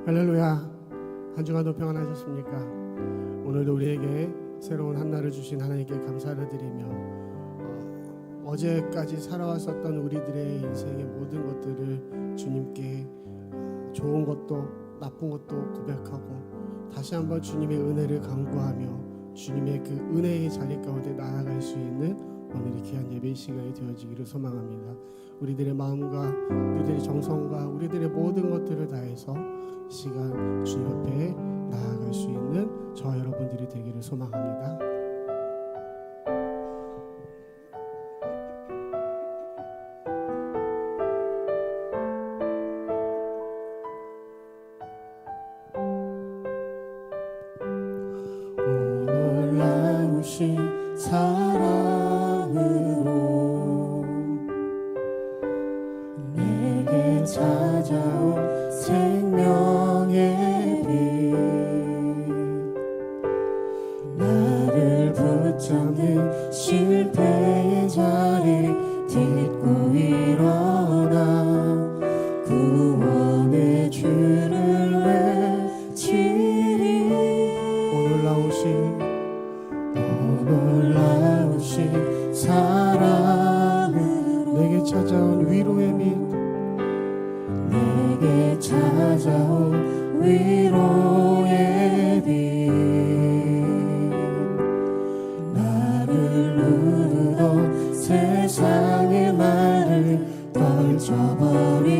할렐루야. 한 주간도 평안하셨습니까? 오늘도 우리에게 새로운 한날을 주신 하나님께 감사를 드리며 어제까지 살아왔었던 우리들의 인생의 모든 것들을 주님께 좋은 것도 나쁜 것도 고백하고 다시 한번 주님의 은혜를 간구하며 주님의 그 은혜의 자리 가운데 나아갈 수 있는 오늘의 귀한 예배 시간이 되어지기를 소망합니다. 우리들의 마음과 우리들의 정성과 우리들의 모든 것들을 다해서 시간 주님 앞에 나아갈 수 있는 저와 여러분들이 되기를 소망합니다. 오늘 나오신 사랑으로 내게 찾아온 생명의 빛 나를 붙잡는 실패의 자리 딛고 일어나 구원의 주를 외치리. 오늘 나오신 사랑으로 내게 찾아온 위로의 빛 내게 찾아온 위로의 빛 나를 누르던 세상의 말을 떨쳐버리고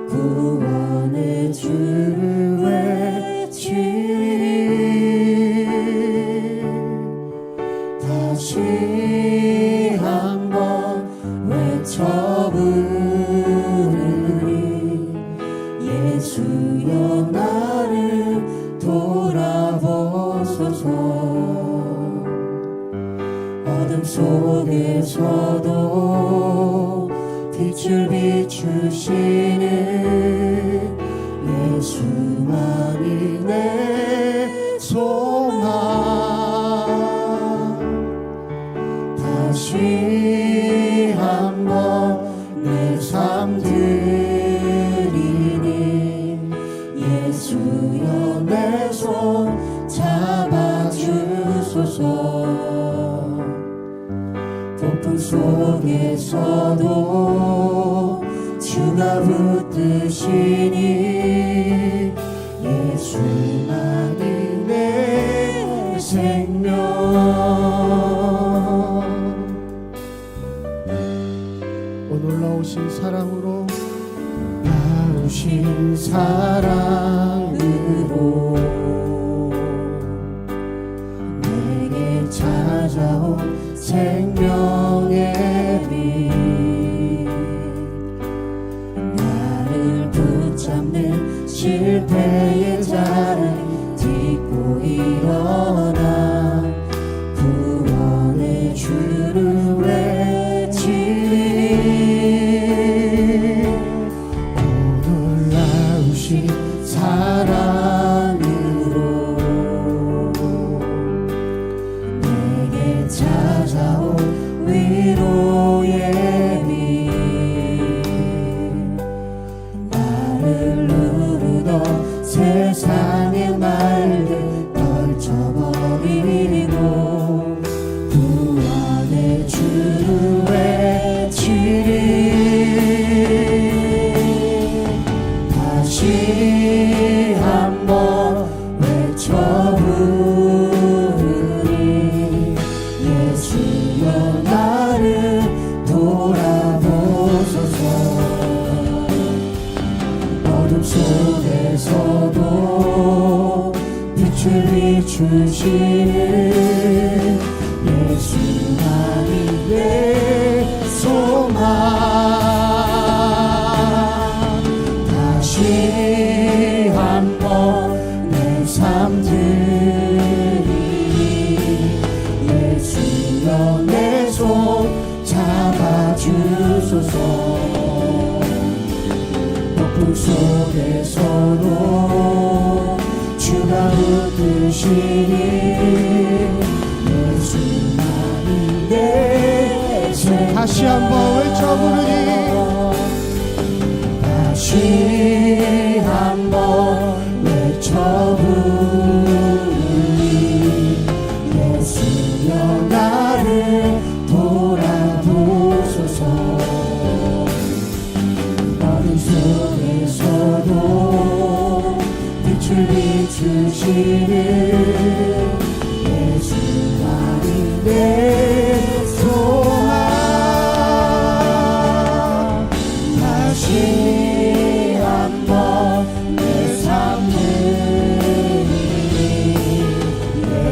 구원의 주를 외치리. 다시 한번 외쳐부르리. 예수여 나를 돌아보소서. 어둠 속에서도 빛을 비추시는 예수만이 내 소망. 다시 한번 내 삶 드리니 예수여 내 손 잡아주소서. 폭풍 속에서도 주가 붙드시니 예수만이 내 생명. 오늘 나오신 사랑으로 내게 찾아온 생명의 빛 나를 붙잡는 실패의 자를 딛고 일어나 구원의 주를 외치리. 오늘 나오신 사랑으로 내게 찾아온 위로의 빛 나를 누르던 세상의 말들 떨쳐버리고 구원의 주를 외치리. 다시 한번 외쳐부르니 예수여 나를 돌아보소서. 어둠 속에서도 빛을 비추시는 예수만이 내 소망. 다시 한번 내 삶 드리니 예수여 내 손 잡아주소서. 폭풍 속에서도 주가 붙드시니 예수만이 내 생명. 다시 한번 외쳐부르니 다시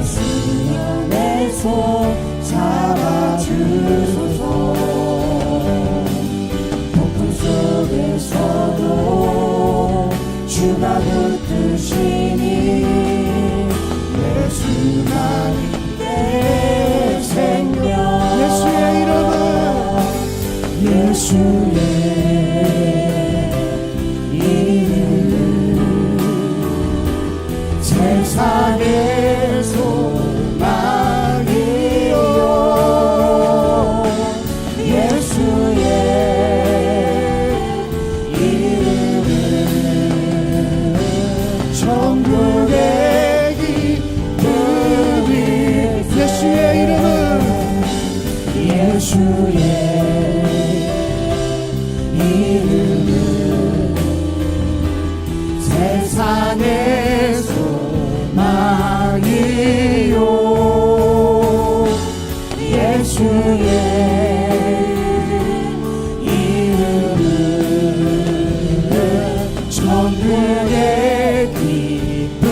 예수여 내 손 잡아주소서. 폭풍 속에서도 주가 붙드시니 예수만이 내 생명. 예수의 이름은 예수의 이름 세상의 소망이요. 예수의 이름은 천국의 기쁨이. 예수의 이름은 예수의 이름은 세상의 소망이요. 예수의 이름은 천국의 기쁨일세.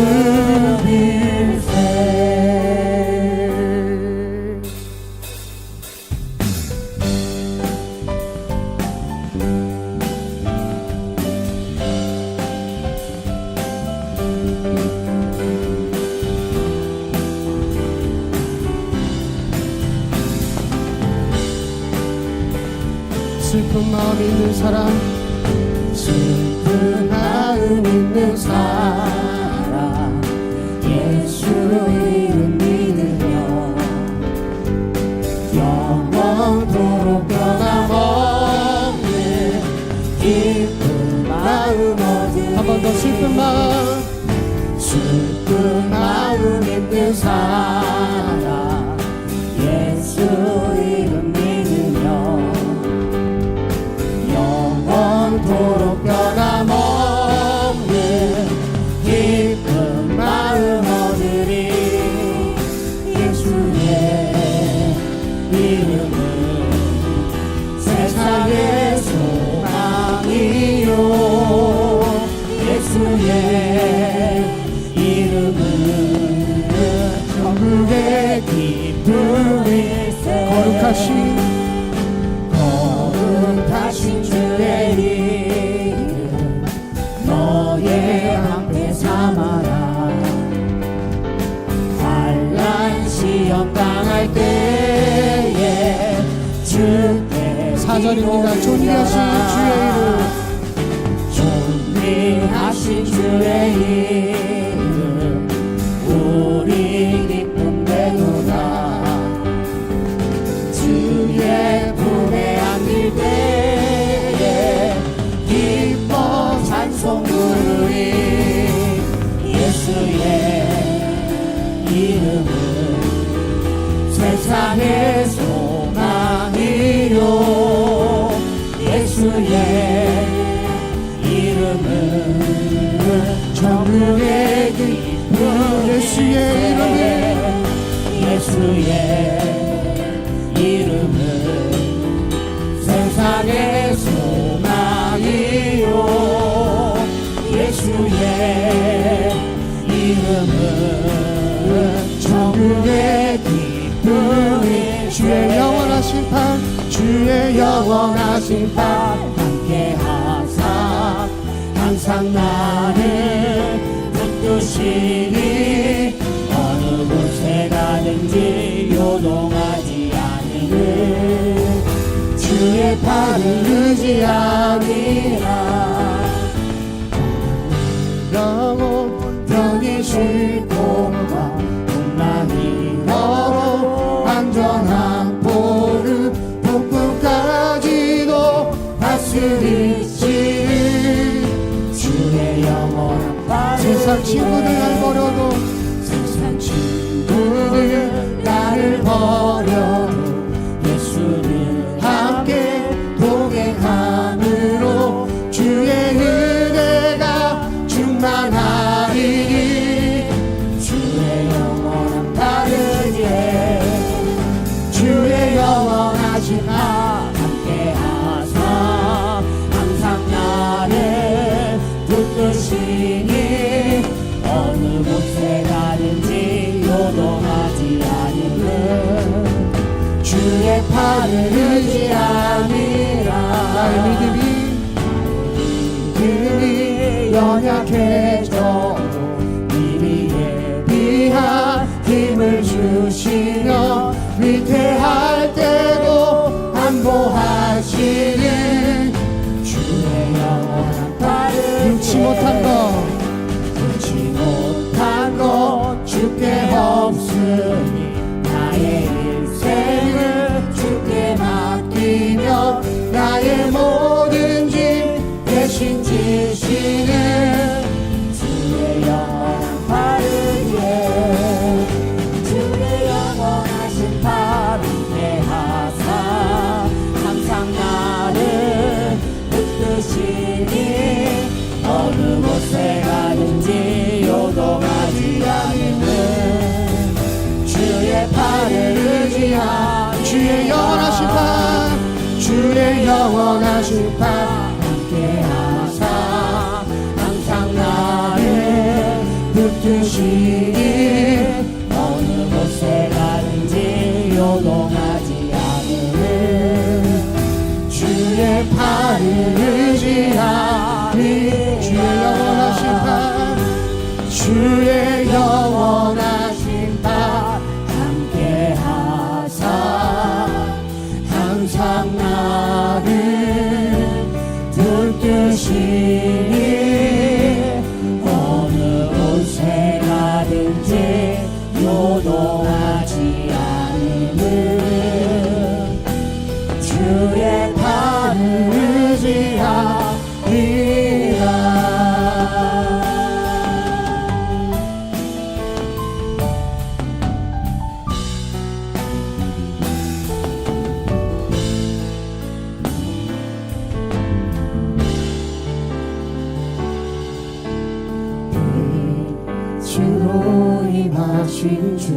슬픈 마음 있는 사람, 슬픈 마음 있는 사람 예수 이름 믿으며 영원토록 변함없는 기쁜 마음 얻으리. 한 번 더 슬픈 마음. 슬픈 마음 있는 사람 예수 이름 믿으며 영원토록 변함없는 기쁜 마음 얻으리. 예수의 이름은 세상의 소망이요. 예수의 이름은 천국의 기쁨일세. 거룩하신 주의 이름 너의 함께 삼아라. 환난 시험 당할 때에 주께 4절입니다. 존귀하신 주의 이름. 존귀하신 주의 이름 우리 기쁨 되도다. 주의 품에 안길 때에 기뻐 찬송 부르리. 예수의 이름은 세상의 소망이요. 예수의 이름은 천국의 기쁨. 예수의 이름은 예수의 이름은 세상의 소망이요. 예수의 이름은 천국의 기쁨이. 주의 영원하신 판, 주의 영원하신 판 함께 하사 항상 나를 붙드시니 어느 곳에 가든지 요동하지 않으니 주의 팔을 의지하니라. 영원히 쉴 곳과 풍랑이 멀어 안전한 보름 폭풍까지도 다스리시 주의 영원한 팔을. 세상 친구들 날 버려도, 세상 친구들 나를 버려도 예수를 함께 동행함으로 주의 은혜가 충만하리니 주의 영원한 팔을 주의 영원하신 나 함께 하사 항상 나를 붙드시니 어느 곳에 가든지 요동 영원하지 않음은 주의 팔을 의지함이라. 나의 믿음이 연약해져도 미리 예비한 힘을 주시며 위태할 때도 안보하시는 주의 영원한 팔을 잃지 못한 것 잃지 못한 것 주께 없으니 나의 인생을 주께 맡기며 나의 모든 짐 대신 지시는 주의 영원한 팔을 위해 주의 영원하신 팔 위에 하사 항상 나를 붙드시니 어느 곳에 가든지 요동하지 않는 주의 팔을 의지하 주의 영원하신 판 주의 영원하신 팔 함께 하사 항상 나를 붙드시니 어느 곳에 가든지 요동하지 않는 주의 팔을 의지하리. 주의 영원하신 판 주의 영원하신 팔 함께 하사 항상 나를 붙드시니 어느 곳에 가든지 요동하지 않음은 주의 팔을 의지하리라. 주로 임하신 주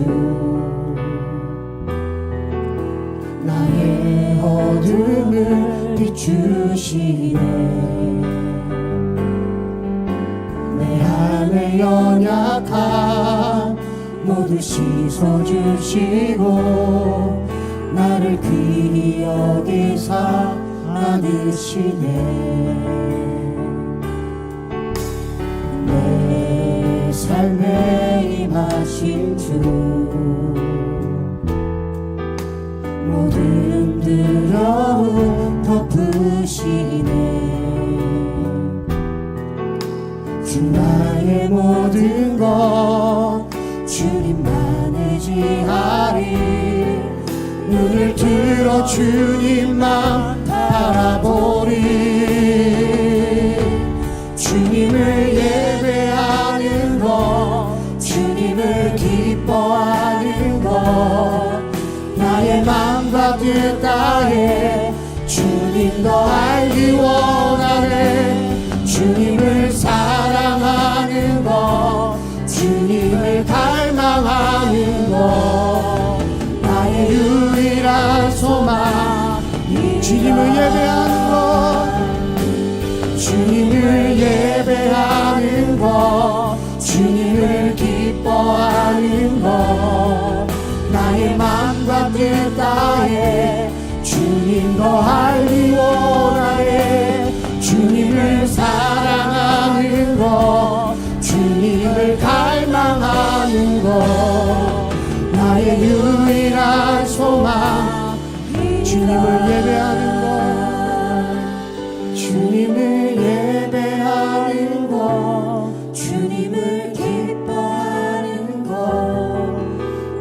나의 어둠을 비추시네. 내 안에 연약함 모두 씻어주시고 나를 귀히 여기사 안으시네. 내 삶에 임하신 주 모든 두려움 덮으시네. 주 나의 모든 것 주님만 의지하리. 눈을 들어 주님만 바라보리. 주님을 예배하는 것 주님을 기뻐하는 것 나의 맘과 뜻 다해 주님 더 알기 원하네. 주님을 사랑하는 것 주님을 갈망하는 것 나의 유일한 소망. 주님을 예배하는 것 주님을 예배하는 것 주님을 기뻐하는 것 나의 맘과 뜻 다해 주님 더 알기 원하네. 주님을 사랑하는 것 주님을 갈망하는 것 나의 유일한 소망. 주님을 예배하는 것 주님을 예배하는 것 주님을 기뻐하는 것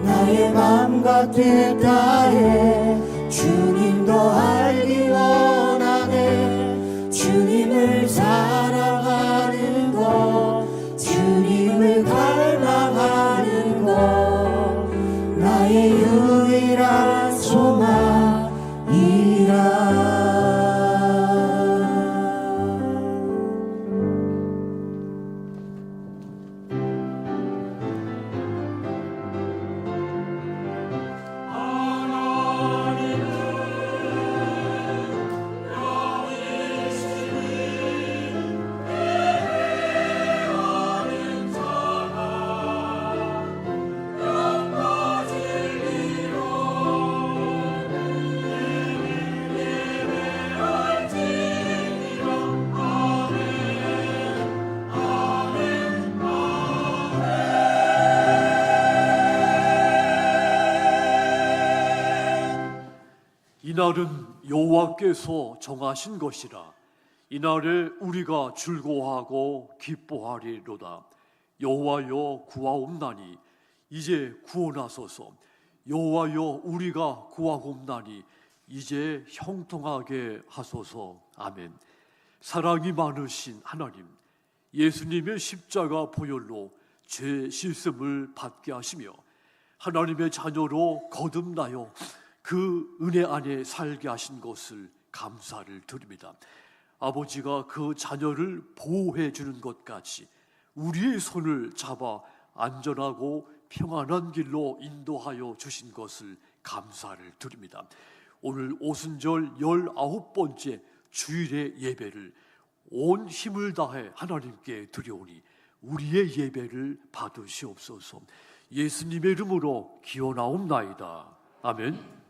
나의 맘과 뜻 다해 주님 더 알기 원하네. 주님을 사랑하는 것 주님을 갈망하는 것 나의 유일한 소망이라. 이날은 여호와께서 정하신 것이라. 이날에 우리가 즐거워하고 기뻐하리로다. 여호와여 구하옵나니 이제 구원하소서. 여호와여 우리가 구하옵나니 이제 형통하게 하소서. 아멘. 사랑이 많으신 하나님, 예수님의 십자가 보혈로 죄 씻음을 받게 하시며 하나님의 자녀로 거듭나여 그 은혜 안에 살게 하신 것을 감사를 드립니다. 아버지가 그 자녀를 보호해 주는 것 같이 우리의 손을 잡아 안전하고 평안한 길로 인도하여 주신 것을 감사를 드립니다. 오늘 오순절 19번째 주일의 예배를 온 힘을 다해 하나님께 드려오니 우리의 예배를 받으시옵소서. 예수님의 이름으로 기원하옵나이다. 아멘.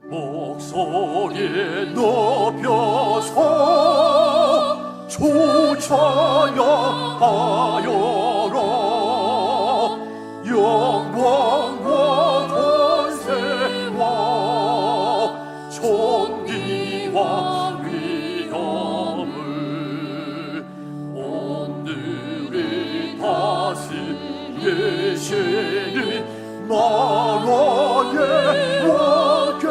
목소리 높여서 주찬양하여라. 영광과 권세와 존귀와 위엄을 오늘이 다스리시는 나라의 왕께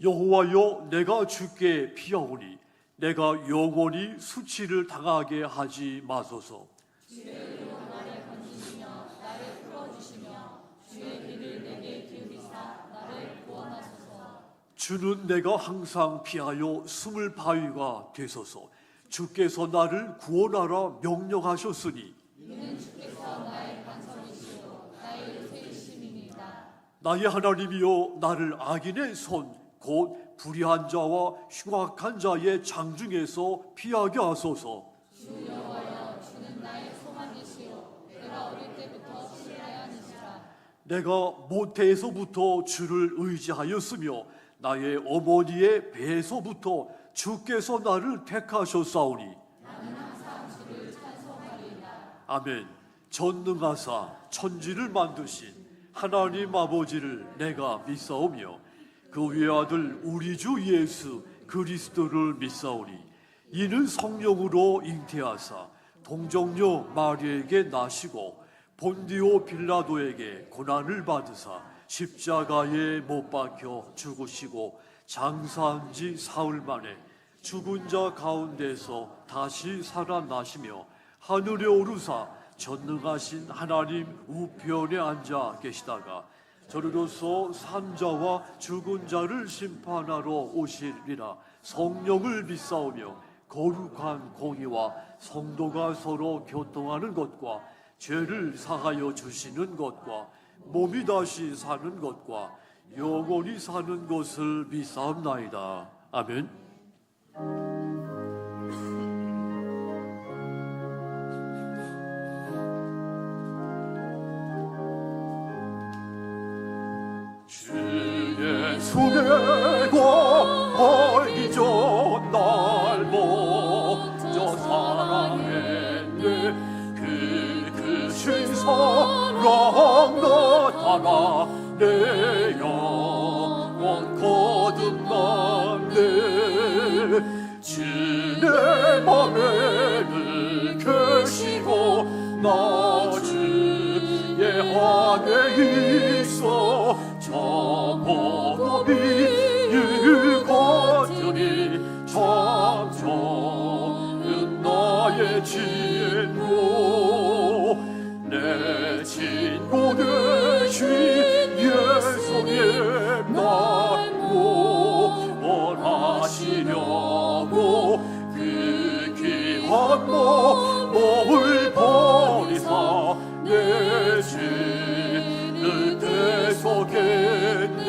여호와여, 내가 주께 피하오니 내가 영원히 수치를 당하게 하지 마소서. 주의 이로 나를 건지시며 나를 풀어주시며 주의 귀를 내게 기울이사 나를 구원하소서. 주는 내가 항상 피하여 숨을 바위가 되소서. 주께서 나를 구원하라 명령하셨으니 이는 주께서 나의 반석이시요 나의 요새이심입니다. 나의 하나님이여, 나를 악인의 손 곧 불의한 자와 흉악한 자의 장중에서 피하게 하소서. 주 여호와여, 주는 나의 소망이시요 내가 어릴 때부터 신뢰하니시라. 내가 모태에서부터 주를 의지하였으며 나의 어머니의 배에서부터 주께서 나를 택하셨사오니 나는 항상 주를 찬송하리이다. 아멘. 전능하사 천지를 만드신 하나님 아버지를 내가 믿사오며 그 외아들 우리 주 예수 그리스도를 믿사오니 이는 성령으로 잉태하사 동정녀 마리에게 나시고 본디오 빌라도에게 고난을 받으사 십자가에 못 박혀 죽으시고 장사한 지 사흘 만에 죽은 자 가운데서 다시 살아나시며 하늘에 오르사 전능하신 하나님 우편에 앉아 계시다가 저리로서 산자와 죽은 자를 심판하러 오시리라. 성령을 믿사오며 거룩한 공의와 성도가 서로 교통하는 것과 죄를 사하여 주시는 것과 몸이 다시 사는 것과 영원히 사는 것을 믿사옵나이다. 아멘. 주의 수레가 멀기 전 날 먼저 사랑했네. 그 크신 사랑 나타나 내 영혼 거듭났네. 주의 맘에는 계시고 나 주의 안에 있어. 저보고 비유 것들이 참 좋은 나의 친구. 내 친구 되신 예수의 날 구원하시려고 그 귀한 몸을 버리사 내 죄를 대속했네.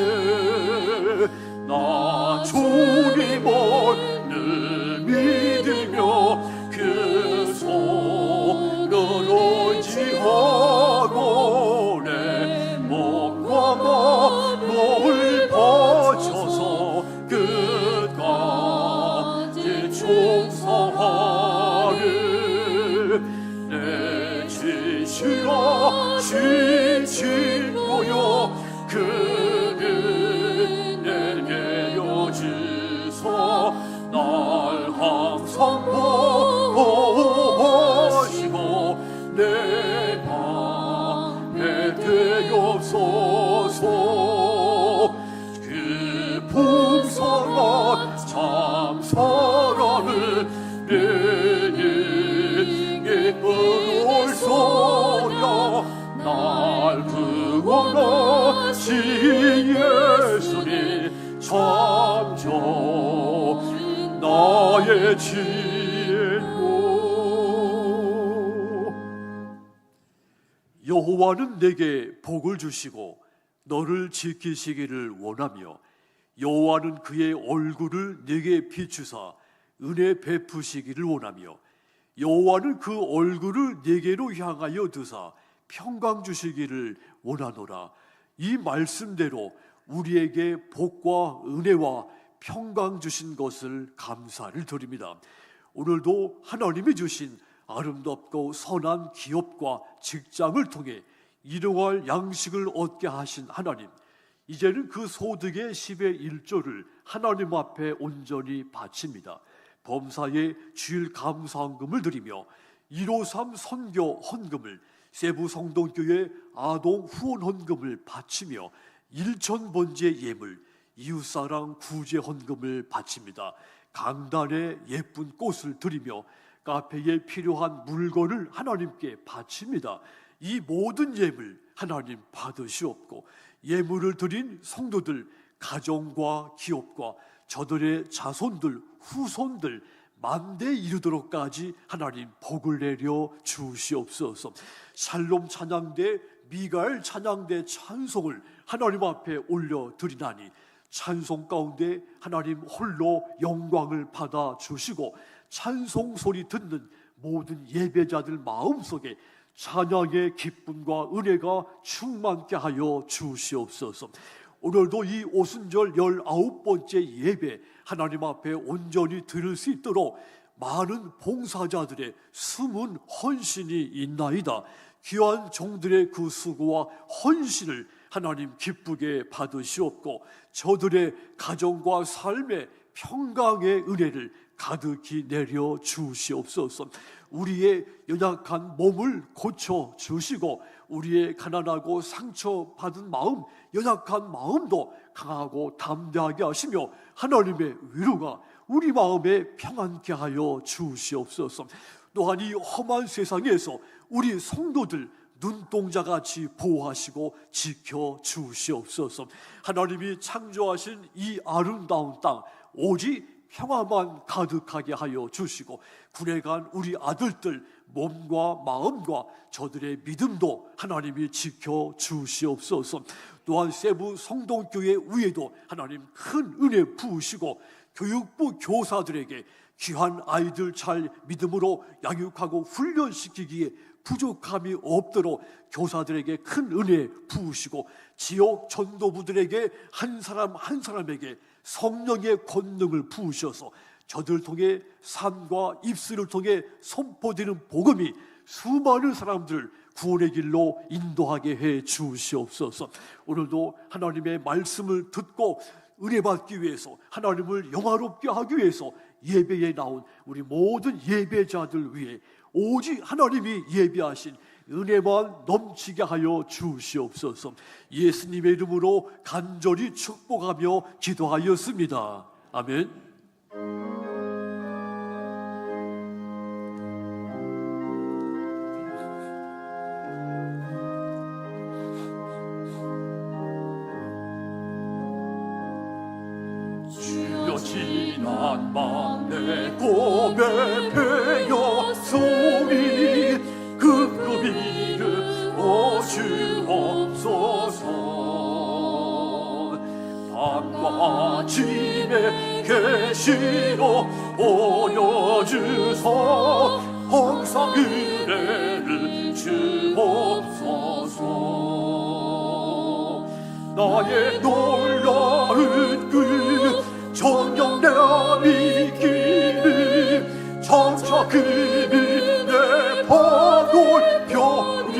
나 주님 외치고 여호와는 내게 복을 주시고 너를 지키시기를 원하며 여호와는 그의 얼굴을 내게 비추사 은혜 베푸시기를 원하며 여호와는 그 얼굴을 내게로 향하여 드사 평강 주시기를 원하노라. 이 말씀대로 우리에게 복과 은혜와 평강 주신 것을 감사를 드립니다. 오늘도 하나님이 주신 아름답고 선한 기업과 직장을 통해 일용할 양식을 얻게 하신 하나님, 이제는 그 소득의 10의 1조를 하나님 앞에 온전히 바칩니다. 범사에 주일 감사헌금을 드리며 153 선교 헌금을, 세부 성동교회 아동 후원 헌금을 바치며 1,000번째 예물, 이웃사랑 구제 헌금을 바칩니다. 강단에 예쁜 꽃을 드리며 카페에 필요한 물건을 하나님께 바칩니다. 이 모든 예물 하나님 받으시옵고, 예물을 드린 성도들 가정과 기업과 저들의 자손들 후손들 만대에 이르도록까지 하나님 복을 내려 주시옵소서. 샬롬 찬양대, 미가엘 찬양대 찬송을 하나님 앞에 올려드리나니 찬송 가운데 하나님 홀로 영광을 받아 주시고, 찬송 소리 듣는 모든 예배자들 마음속에 찬양의 기쁨과 은혜가 충만케 하여 주시옵소서. 오늘도 이 오순절 19번째 예배 하나님 앞에 온전히 드릴 수 있도록 많은 봉사자들의 숨은 헌신이 있나이다. 귀한 종들의 그 수고와 헌신을 하나님 기쁘게 받으시옵고, 저들의 가정과 삶의 평강의 은혜를 가득히 내려 주시옵소서. 우리의 연약한 몸을 고쳐 주시고, 우리의 가난하고 상처받은 마음, 연약한 마음도 강하고 담대하게 하시며 하나님의 위로가 우리 마음에 평안케 하여 주시옵소서. 또한 이 험한 세상에서 우리 성도들 눈동자같이 보호하시고 지켜 주시옵소서. 하나님이 창조하신 이 아름다운 땅 오직 평화만 가득하게 하여 주시고, 군에 간 우리 아들들 몸과 마음과 저들의 믿음도 하나님이 지켜 주시옵소서. 또한 세부 성동교회 위에도 하나님 큰 은혜 부으시고, 교육부 교사들에게 귀한 아이들 잘 믿음으로 양육하고 훈련시키기에 부족함이 없도록 교사들에게 큰 은혜 부으시고, 지역 전도부들에게 한 사람 한 사람에게 성령의 권능을 부으셔서 저들 통해 삶과 입술을 통해 선포되는 복음이 수많은 사람들을 구원의 길로 인도하게 해 주시옵소서. 오늘도 하나님의 말씀을 듣고 은혜 받기 위해서, 하나님을 영화롭게 하기 위해서 예배에 나온 우리 모든 예배자들 위해 오직 하나님이 예비하신 은혜만 넘치게 하여 주시옵소서. 예수님의 이름으로 간절히 축복하며 기도하였습니다. 아멘. 주여, 지난 밤 내 꿈에 배였으니 그 이름 오주옵소서. 밤과 아침에 계시로 보여주소. 항상 은혜를 주옵소서. 나의 놀라운 그 정령의 길이 점차 그리 내 파도의 별이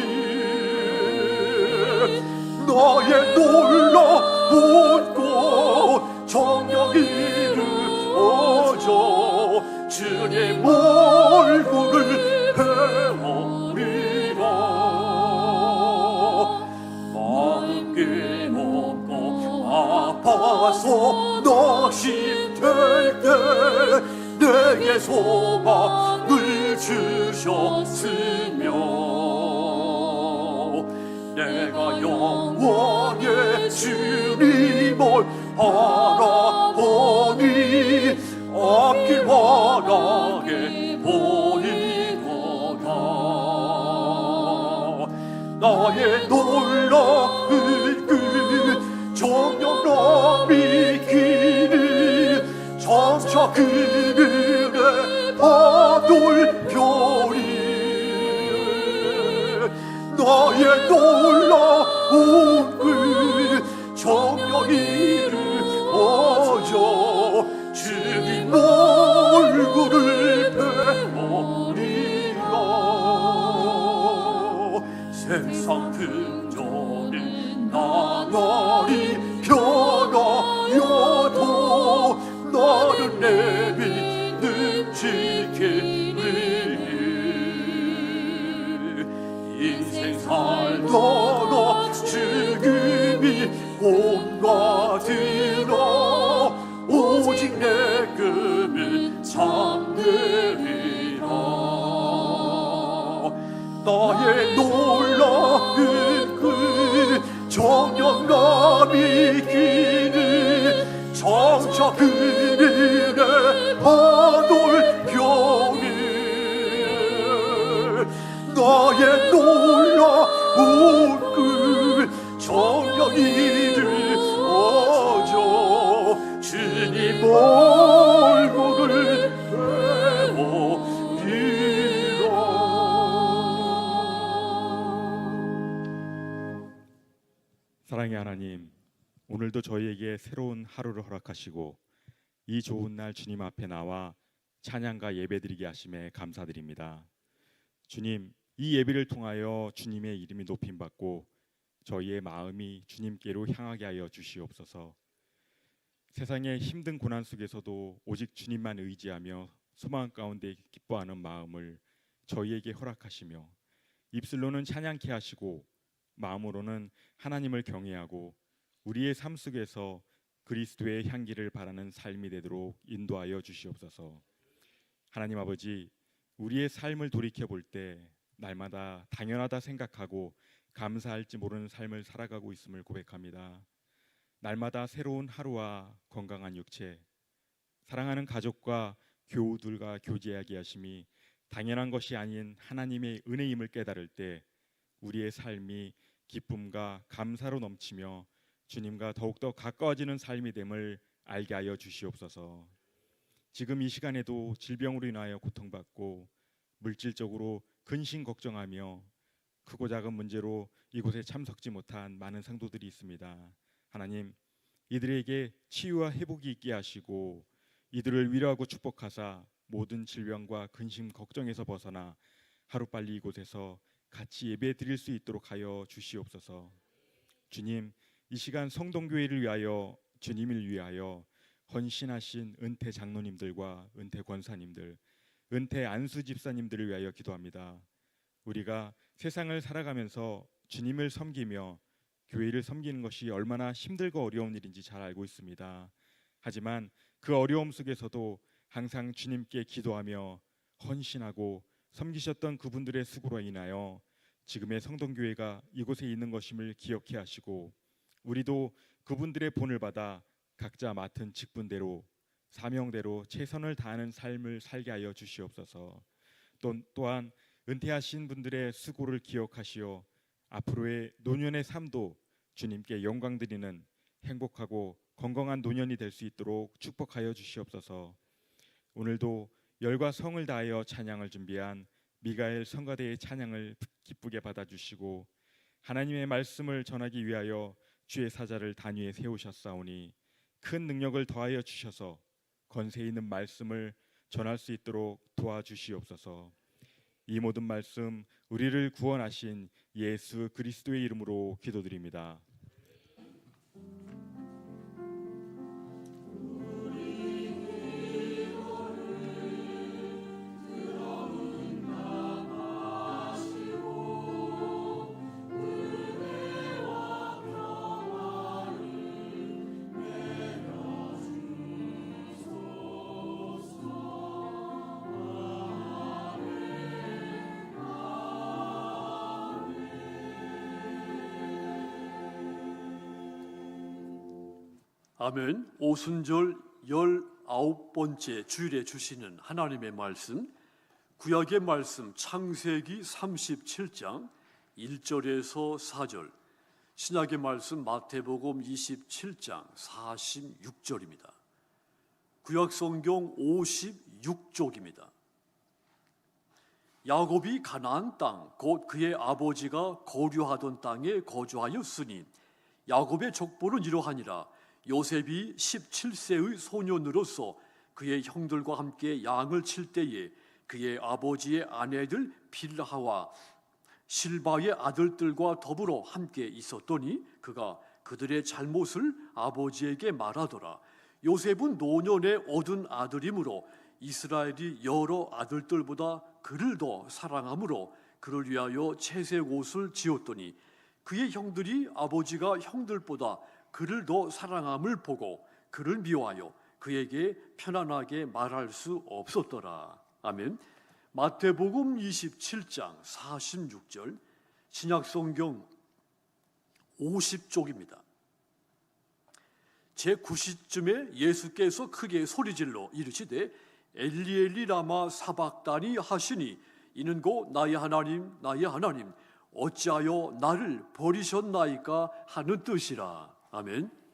나의 놀라운 꽃 정령 이루어져 주님 얼굴을 배우리라. 마음 깨먹고 아파서 낙심될 때 내게 소망을 주셨으며 내가 영원의 주님을 바라보니 아낌하라 믿기를 정착 그늘에 받을 별이 나의 놀라운 그 정령이를 어져 주님 얼굴을 배우리라. 세상 등전을 나날이 변하여도 나는 내 믿음 지키리. 인생 살다가 죽음이 온가들어 오직 내 꿈은 참되리라. 나의 놀라운 그 정령감이 길을 정착 그늘에 받을 병을 나의 놀라운 그 정령이를 어져 주님 얼굴을 배우리라. 사랑의 하나님, 오늘도 저희에게 새로운 하루를 허락하시고 이 좋은 날 주님 앞에 나와 찬양과 예배드리게 하심에 감사드립니다. 주님, 이 예배를 통하여 주님의 이름이 높임받고 저희의 마음이 주님께로 향하게 하여 주시옵소서. 세상의 힘든 고난 속에서도 오직 주님만 의지하며 소망 가운데 기뻐하는 마음을 저희에게 허락하시며 입술로는 찬양케 하시고 마음으로는 하나님을 경외하고 우리의 삶 속에서 그리스도의 향기를 바라는 삶이 되도록 인도하여 주시옵소서. 하나님 아버지, 우리의 삶을 돌이켜 볼 때 날마다 당연하다 생각하고 감사할지 모르는 삶을 살아가고 있음을 고백합니다. 날마다 새로운 하루와 건강한 육체, 사랑하는 가족과 교우들과 교제하게 하심이 당연한 것이 아닌 하나님의 은혜임을 깨달을 때 우리의 삶이 기쁨과 감사로 넘치며 주님과 더욱더 가까워지는 삶이 됨을 알게 하여 주시옵소서. 지금 이 시간에도 질병으로 인하여 고통받고 물질적으로 근심 걱정하며 크고 작은 문제로 이곳에 참석지 못한 많은 성도들이 있습니다. 하나님, 이들에게 치유와 회복이 있게 하시고 이들을 위로하고 축복하사 모든 질병과 근심 걱정에서 벗어나 하루빨리 이곳에서 같이 예배 드릴 수 있도록 하여 주시옵소서. 주님, 이 시간 성동교회를 위하여 주님을 위하여 헌신하신 은퇴 장로님들과 은퇴 권사님들, 은퇴 안수 집사님들을 위하여 기도합니다. 우리가 세상을 살아가면서 주님을 섬기며 교회를 섬기는 것이 얼마나 힘들고 어려운 일인지 잘 알고 있습니다. 하지만 그 어려움 속에서도 항상 주님께 기도하며 헌신하고 섬기셨던 그분들의 수고로 인하여 지금의 성동교회가 이곳에 있는 것임을 기억해 하시고 우리도 그분들의 본을 받아 각자 맡은 직분대로 사명대로 최선을 다하는 삶을 살게 하여 주시옵소서. 또한 은퇴하신 분들의 수고를 기억하시어 앞으로의 노년의 삶도 주님께 영광 드리는 행복하고 건강한 노년이 될 수 있도록 축복하여 주시옵소서. 오늘도 열과 성을 다하여 찬양을 준비한 미가엘 성가대의 찬양을 기쁘게 받아주시고 하나님의 말씀을 전하기 위하여 주의 사자를 단위에 세우셨사오니 큰 능력을 더하여 주셔서 권세 있는 말씀을 전할 수 있도록 도와주시옵소서. 이 모든 말씀 우리를 구원하신 예수 그리스도의 이름으로 기도드립니다. 아멘. 오순절 19번째 주일에 주시는 하나님의 말씀, 구약의 말씀 창세기 37장 1절에서 4절, 신약의 말씀 마태복음 27장 46절입니다. 구약성경 56쪽입니다. 야곱이 가나안 땅, 곧 그의 아버지가 거류하던 땅에 거주하였으니 야곱의 족보는 이러하니라. 요셉이 17세의 소년으로서 그의 형들과 함께 양을 칠 때에 그의 아버지의 아내들 빌하와 실바의 아들들과 더불어 함께 있었더니 그가 그들의 잘못을 아버지에게 말하더라. 요셉은 노년에 얻은 아들이므로 이스라엘이 여러 아들들보다 그를 더 사랑하므로 그를 위하여 채색 옷을 지었더니 그의 형들이 아버지가 형들보다 그를 더 사랑함을 보고 그를 미워하여 그에게 편안하게 말할 수 없었더라. 아멘. 마태복음 27장 46절, 신약성경 50쪽입니다. 제9시쯤에 예수께서 크게 소리질러 이르시되 엘리엘리 라마 사박다니 하시니 이는 곧 나의 하나님 나의 하나님 어찌하여 나를 버리셨나이까 하는 뜻이라. 아멘.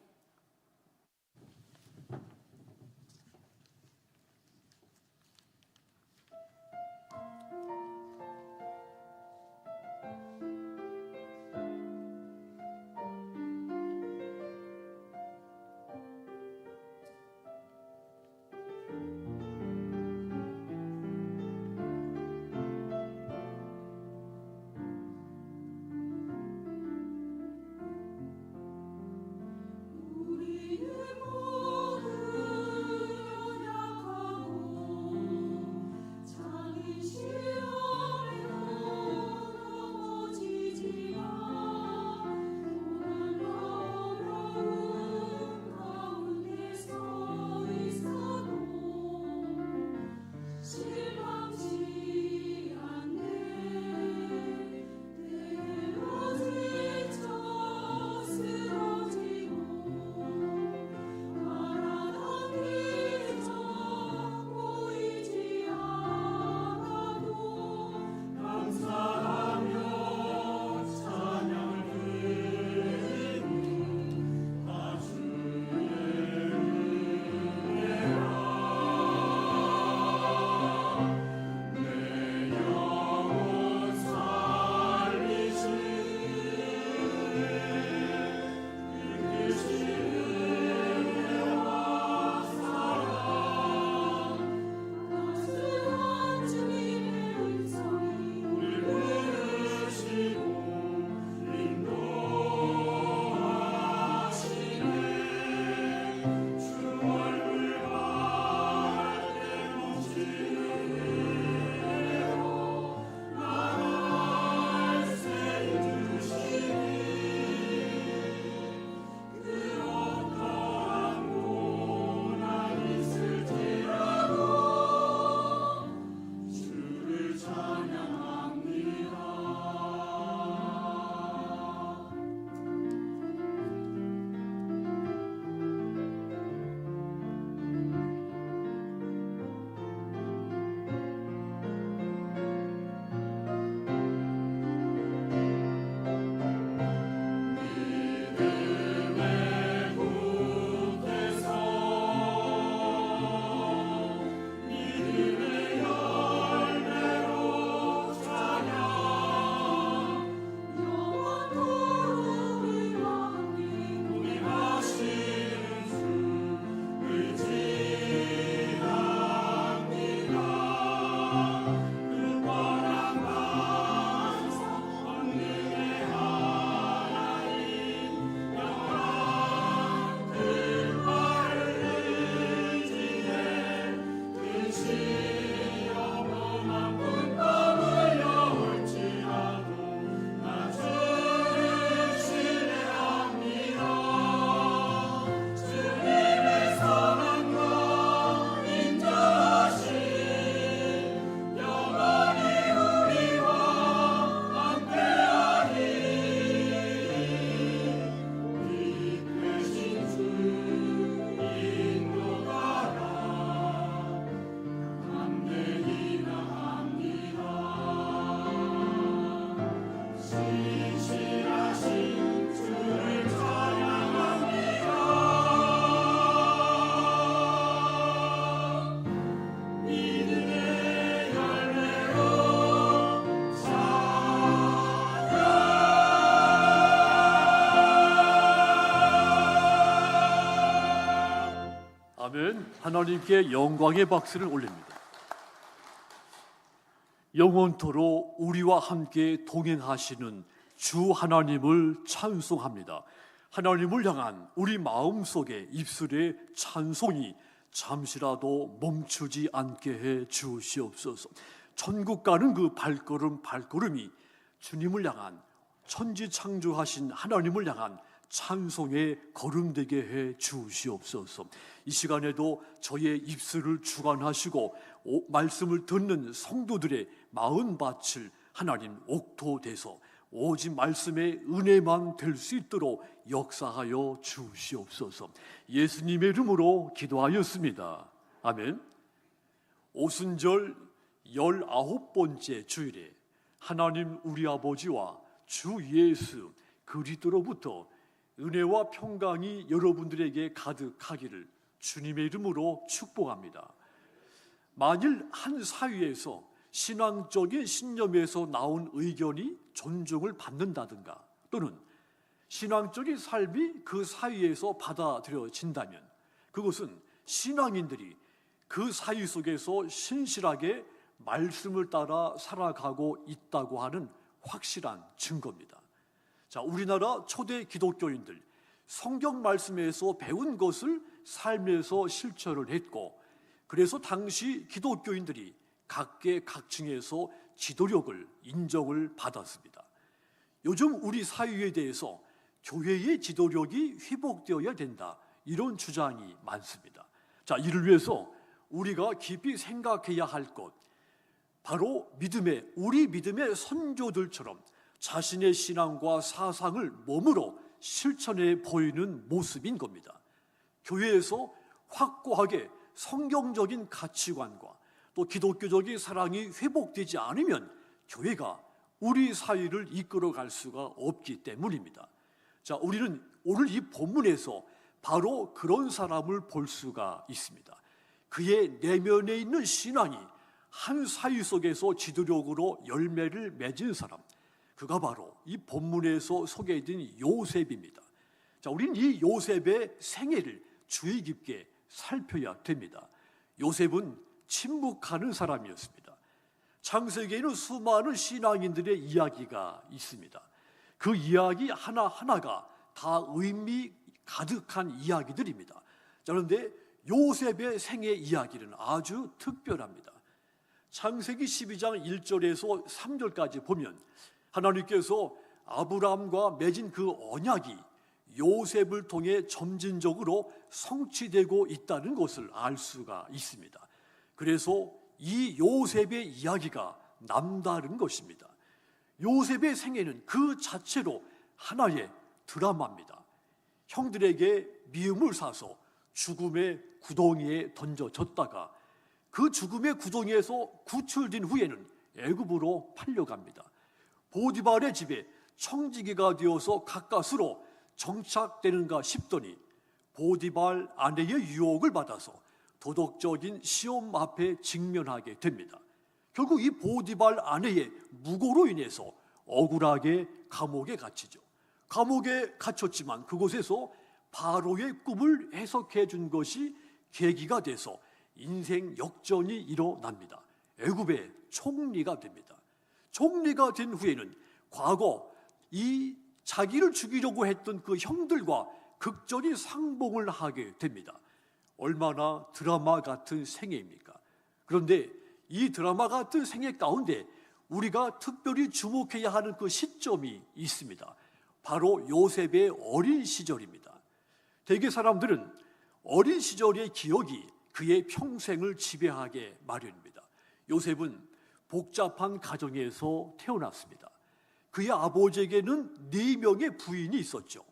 아멘. 하나님께 영광의 박수를 올립니다. 영원토록 우리와 함께 동행하시는 주 하나님을 찬송합니다. 하나님을 향한 우리 마음속에 입술의 찬송이 잠시라도 멈추지 않게 해 주시옵소서. 천국 가는 그 발걸음이 주님을 향한, 천지창조하신 하나님을 향한 찬송의 걸음되게 해 주시옵소서. 이 시간에도 저의 입술을 주관하시고 말씀을 듣는 성도들의 마음밭을 하나님 옥토돼서 오직 말씀의 은혜만 될 수 있도록 역사하여 주시옵소서. 예수님의 이름으로 기도하였습니다. 아멘. 오순절 19번째 주일에 하나님 우리 아버지와 주 예수 그리스도로부터 은혜와 평강이 여러분들에게 가득하기를 주님의 이름으로 축복합니다. 만일 한 사회에서 신앙적인 신념에서 나온 의견이 존중을 받는다든가 또는 신앙적인 삶이 그 사회에서 받아들여진다면 그것은 신앙인들이 그 사회 속에서 신실하게 말씀을 따라 살아가고 있다고 하는 확실한 증거입니다. 자, 우리나라 초대 기독교인들 성경 말씀에서 배운 것을 삶에서 실천을 했고, 그래서 당시 기독교인들이 각계각층에서 지도력을 인정을 받았습니다. 요즘 우리 사회에 대해서 교회의 지도력이 회복되어야 된다, 이런 주장이 많습니다. 자, 이를 위해서 우리가 깊이 생각해야 할 것, 바로 우리 믿음의 선조들처럼 자신의 신앙과 사상을 몸으로 실천해 보이는 모습인 겁니다. 교회에서 확고하게 성경적인 가치관과 또 기독교적인 사랑이 회복되지 않으면 교회가 우리 사회를 이끌어갈 수가 없기 때문입니다. 자, 우리는 오늘 이 본문에서 바로 그런 사람을 볼 수가 있습니다. 그의 내면에 있는 신앙이 한 사회 속에서 지도력으로 열매를 맺은 사람, 그가 바로 이 본문에서 소개된 요셉입니다. 자, 우리는 이 요셉의 생애를 주의 깊게 살펴야 됩니다. 요셉은 침묵하는 사람이었습니다. 창세기에는 수많은 신앙인들의 이야기가 있습니다. 그 이야기 하나하나가 다 의미 가득한 이야기들입니다. 자, 그런데 요셉의 생애 이야기는 아주 특별합니다. 창세기 12장 1절에서 3절까지 보면 하나님께서 아브라함과 맺은 그 언약이 요셉을 통해 점진적으로 성취되고 있다는 것을 알 수가 있습니다. 그래서 이 요셉의 이야기가 남다른 것입니다. 요셉의 생애는 그 자체로 하나의 드라마입니다. 형들에게 미움을 사서 죽음의 구덩이에 던져졌다가 그 죽음의 구덩이에서 구출된 후에는 애굽으로 팔려갑니다. 보디발의 집에 청지기가 되어서 가까스로 정착되는가 싶더니 보디발 아내의 유혹을 받아서 도덕적인 시험 앞에 직면하게 됩니다. 결국 이 보디발 아내의 무고로 인해서 억울하게 감옥에 갇히죠. 감옥에 갇혔지만 그곳에서 바로의 꿈을 해석해 준 것이 계기가 돼서 인생 역전이 일어납니다. 애굽의 총리가 됩니다. 총리가 된 후에는 과거 이 자기를 죽이려고 했던 그 형들과 극적인 상봉을 하게 됩니다. 얼마나 드라마 같은 생애입니까? 그런데 이 드라마 같은 생애 가운데 우리가 특별히 주목해야 하는 그 시점이 있습니다. 바로 요셉의 어린 시절입니다. 대개 사람들은 어린 시절의 기억이 그의 평생을 지배하게 마련입니다. 요셉은 복잡한 가정에서 태어났습니다. 그의 아버지에게는 4명의 부인이 있었죠.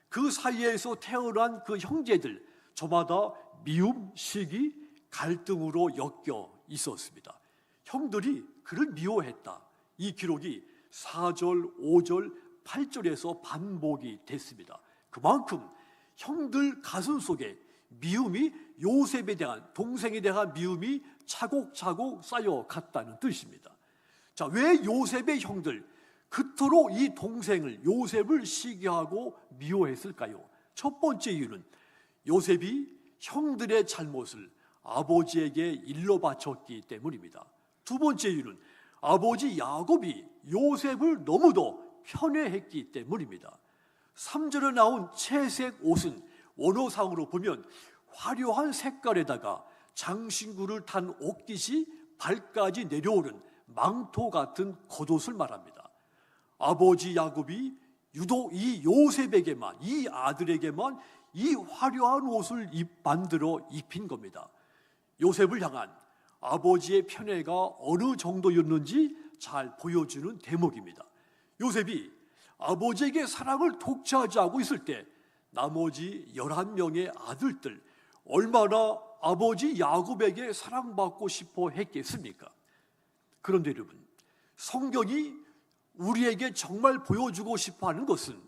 그 사이에서 태어난 그 형제들 저마다 미움, 시기, 갈등으로 엮여 있었습니다. 형들이 그를 미워했다. 이 기록이 4절, 5절, 8절에서 반복이 됐습니다. 그만큼 형들 가슴 속에 미움이 요셉에 대한, 동생에 대한 미움이 차곡차곡 쌓여갔다는 뜻입니다. 자, 왜 요셉의 형들 그토록 이 동생을, 요셉을 시기하고 미워했을까요? 첫 번째 이유는 요셉이 형들의 잘못을 아버지에게 일러 바쳤기 때문입니다. 두 번째 이유는 아버지 야곱이 요셉을 너무도 편애했기 때문입니다. 3절에 나온 채색 옷은 원어상으로 보면 화려한 색깔에다가 장신구를 탄 옷깃이 발까지 내려오는 망토 같은 겉옷을 말합니다. 아버지 야곱이 유독 이 요셉에게만, 이 아들에게만 이 화려한 옷을 만들어 입힌 겁니다. 요셉을 향한 아버지의 편애가 어느 정도였는지 잘 보여주는 대목입니다. 요셉이 아버지에게 사랑을 독차지하고 있을 때 나머지 11명의 아들들 얼마나 아버지 야곱에게 사랑받고 싶어 했겠습니까? 그런데 여러분, 성경이 우리에게 정말 보여주고 싶어 하는 것은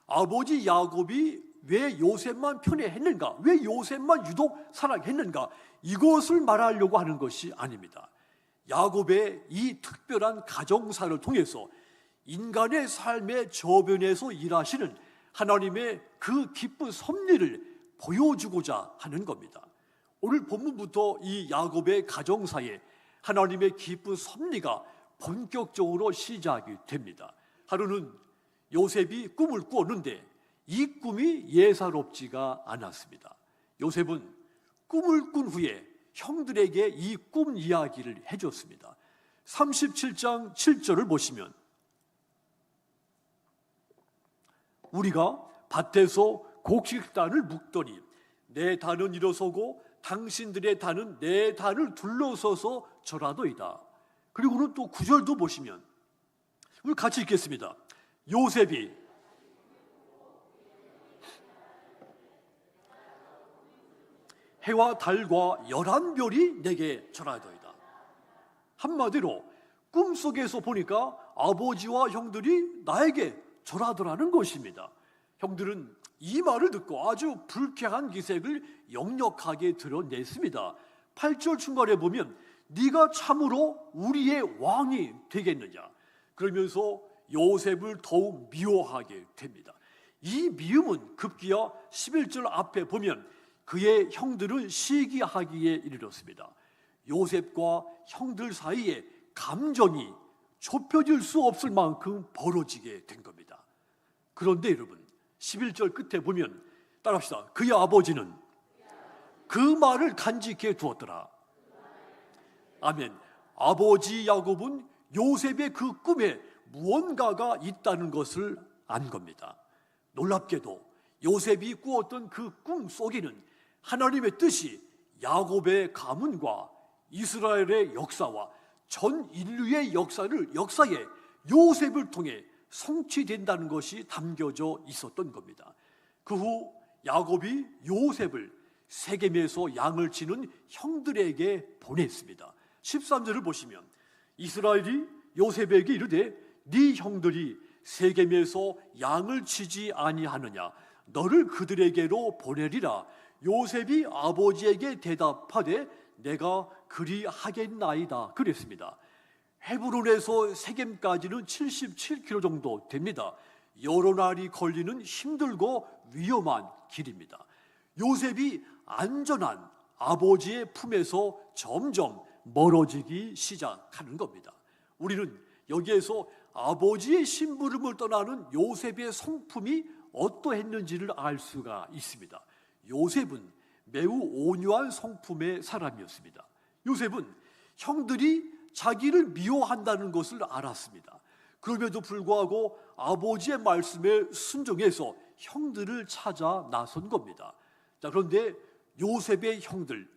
아버지 야곱이 왜 요셉만 편애했는가, 왜 요셉만 유독 사랑했는가, 이것을 말하려고 하는 것이 아닙니다. 야곱의 이 특별한 가정사를 통해서 인간의 삶의 저변에서 일하시는 하나님의 그 기쁜 섭리를 보여주고자 하는 겁니다. 오늘 본문부터 이 야곱의 가정사에 하나님의 기쁜 섭리가 본격적으로 시작이 됩니다. 하루는 요셉이 꿈을 꾸었는데 이 꿈이 예사롭지가 않았습니다. 요셉은 꿈을 꾼 후에 형들에게 이 꿈 이야기를 해줬습니다. 37장 7절을 보시면 우리가 밭에서 곡식단을 묶더니 내 단은 일어서고 당신들의 단은 내 단을 둘러서서 절하도이다. 그리고는 또 9절도 보시면 우리 같이 읽겠습니다. 요셉이 해와 달과 11별이 내게 절하도이다. 한마디로 꿈속에서 보니까 아버지와 형들이 나에게 절하더라는 것입니다. 형들은 이 말을 듣고 아주 불쾌한 기색을 역력하게 드러냈습니다. 8절 중간에 보면 네가 참으로 우리의 왕이 되겠느냐, 그러면서 요셉을 더욱 미워하게 됩니다. 이 미움은 급기야 11절 앞에 보면 그의 형들은 시기하기에 이르렀습니다. 요셉과 형들 사이에 감정이 좁혀질 수 없을 만큼 벌어지게 된 겁니다. 그런데 여러분, 11절 끝에 보면 따라합시다. 그의 아버지는 그 말을 간직해 두었더라. 아멘. 아버지 야곱은 요셉의 그 꿈에 무언가가 있다는 것을 안 겁니다. 놀랍게도 요셉이 꾸었던 그 꿈 속에는 하나님의 뜻이 야곱의 가문과 이스라엘의 역사와 전 인류의 역사에 요셉을 통해 성취된다는 것이 담겨져 있었던 겁니다. 그 후 야곱이 요셉을 세겜에서 양을 치는 형들에게 보냈습니다. 13절을 보시면 이스라엘이 요셉에게 이르되 네 형들이 세겜에서 양을 치지 아니하느냐, 너를 그들에게로 보내리라. 요셉이 아버지에게 대답하되 내가 그리하겠나이다 그랬습니다. 헤브론에서 세겜까지는 77km 정도 됩니다. 여러 날이 걸리는 힘들고 위험한 길입니다. 요셉이 안전한 아버지의 품에서 점점 멀어지기 시작하는 겁니다. 우리는 여기에서 아버지의 심부름을 떠나는 요셉의 성품이 어떠했는지를 알 수가 있습니다. 요셉은 매우 온유한 성품의 사람이었습니다. 요셉은 형들이 자기를 미워한다는 것을 알았습니다. 그럼에도 불구하고 아버지의 말씀에 순종해서 형들을 찾아 나선 겁니다. 자, 그런데 요셉의 형들,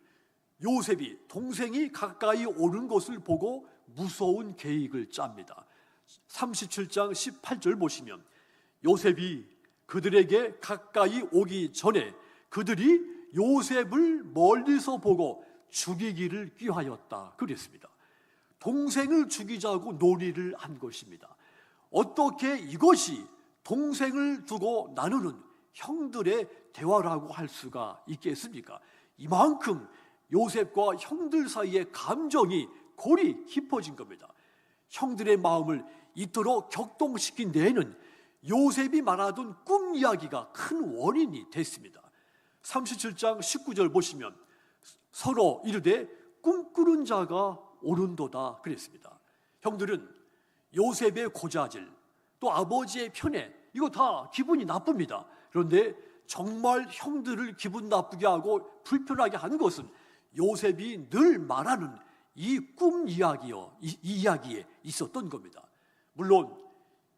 요셉이 동생이 가까이 오는 것을 보고 무서운 계획을 짭니다. 37장 18절 보시면 요셉이 그들에게 가까이 오기 전에 그들이 요셉을 멀리서 보고 죽이기를 꾀하였다 그랬습니다. 동생을 죽이자고 논의를 한 것입니다. 어떻게 이것이 동생을 두고 나누는 형들의 대화라고 할 수가 있겠습니까? 이만큼 요셉과 형들 사이의 감정이 골이 깊어진 겁니다. 형들의 마음을 이토록 격동시킨 데에는 요셉이 말하던 꿈 이야기가 큰 원인이 됐습니다. 37장 19절 보시면 서로 이르되 꿈꾸는 자가 오는도다 그랬습니다. 형들은 요셉의 고자질, 또 아버지의 편애, 이거 다 기분이 나쁩니다. 그런데 정말 형들을 기분 나쁘게 하고 불편하게 한 것은 요셉이 늘 말하는 이 꿈 이야기요, 이 이야기에 있었던 겁니다. 물론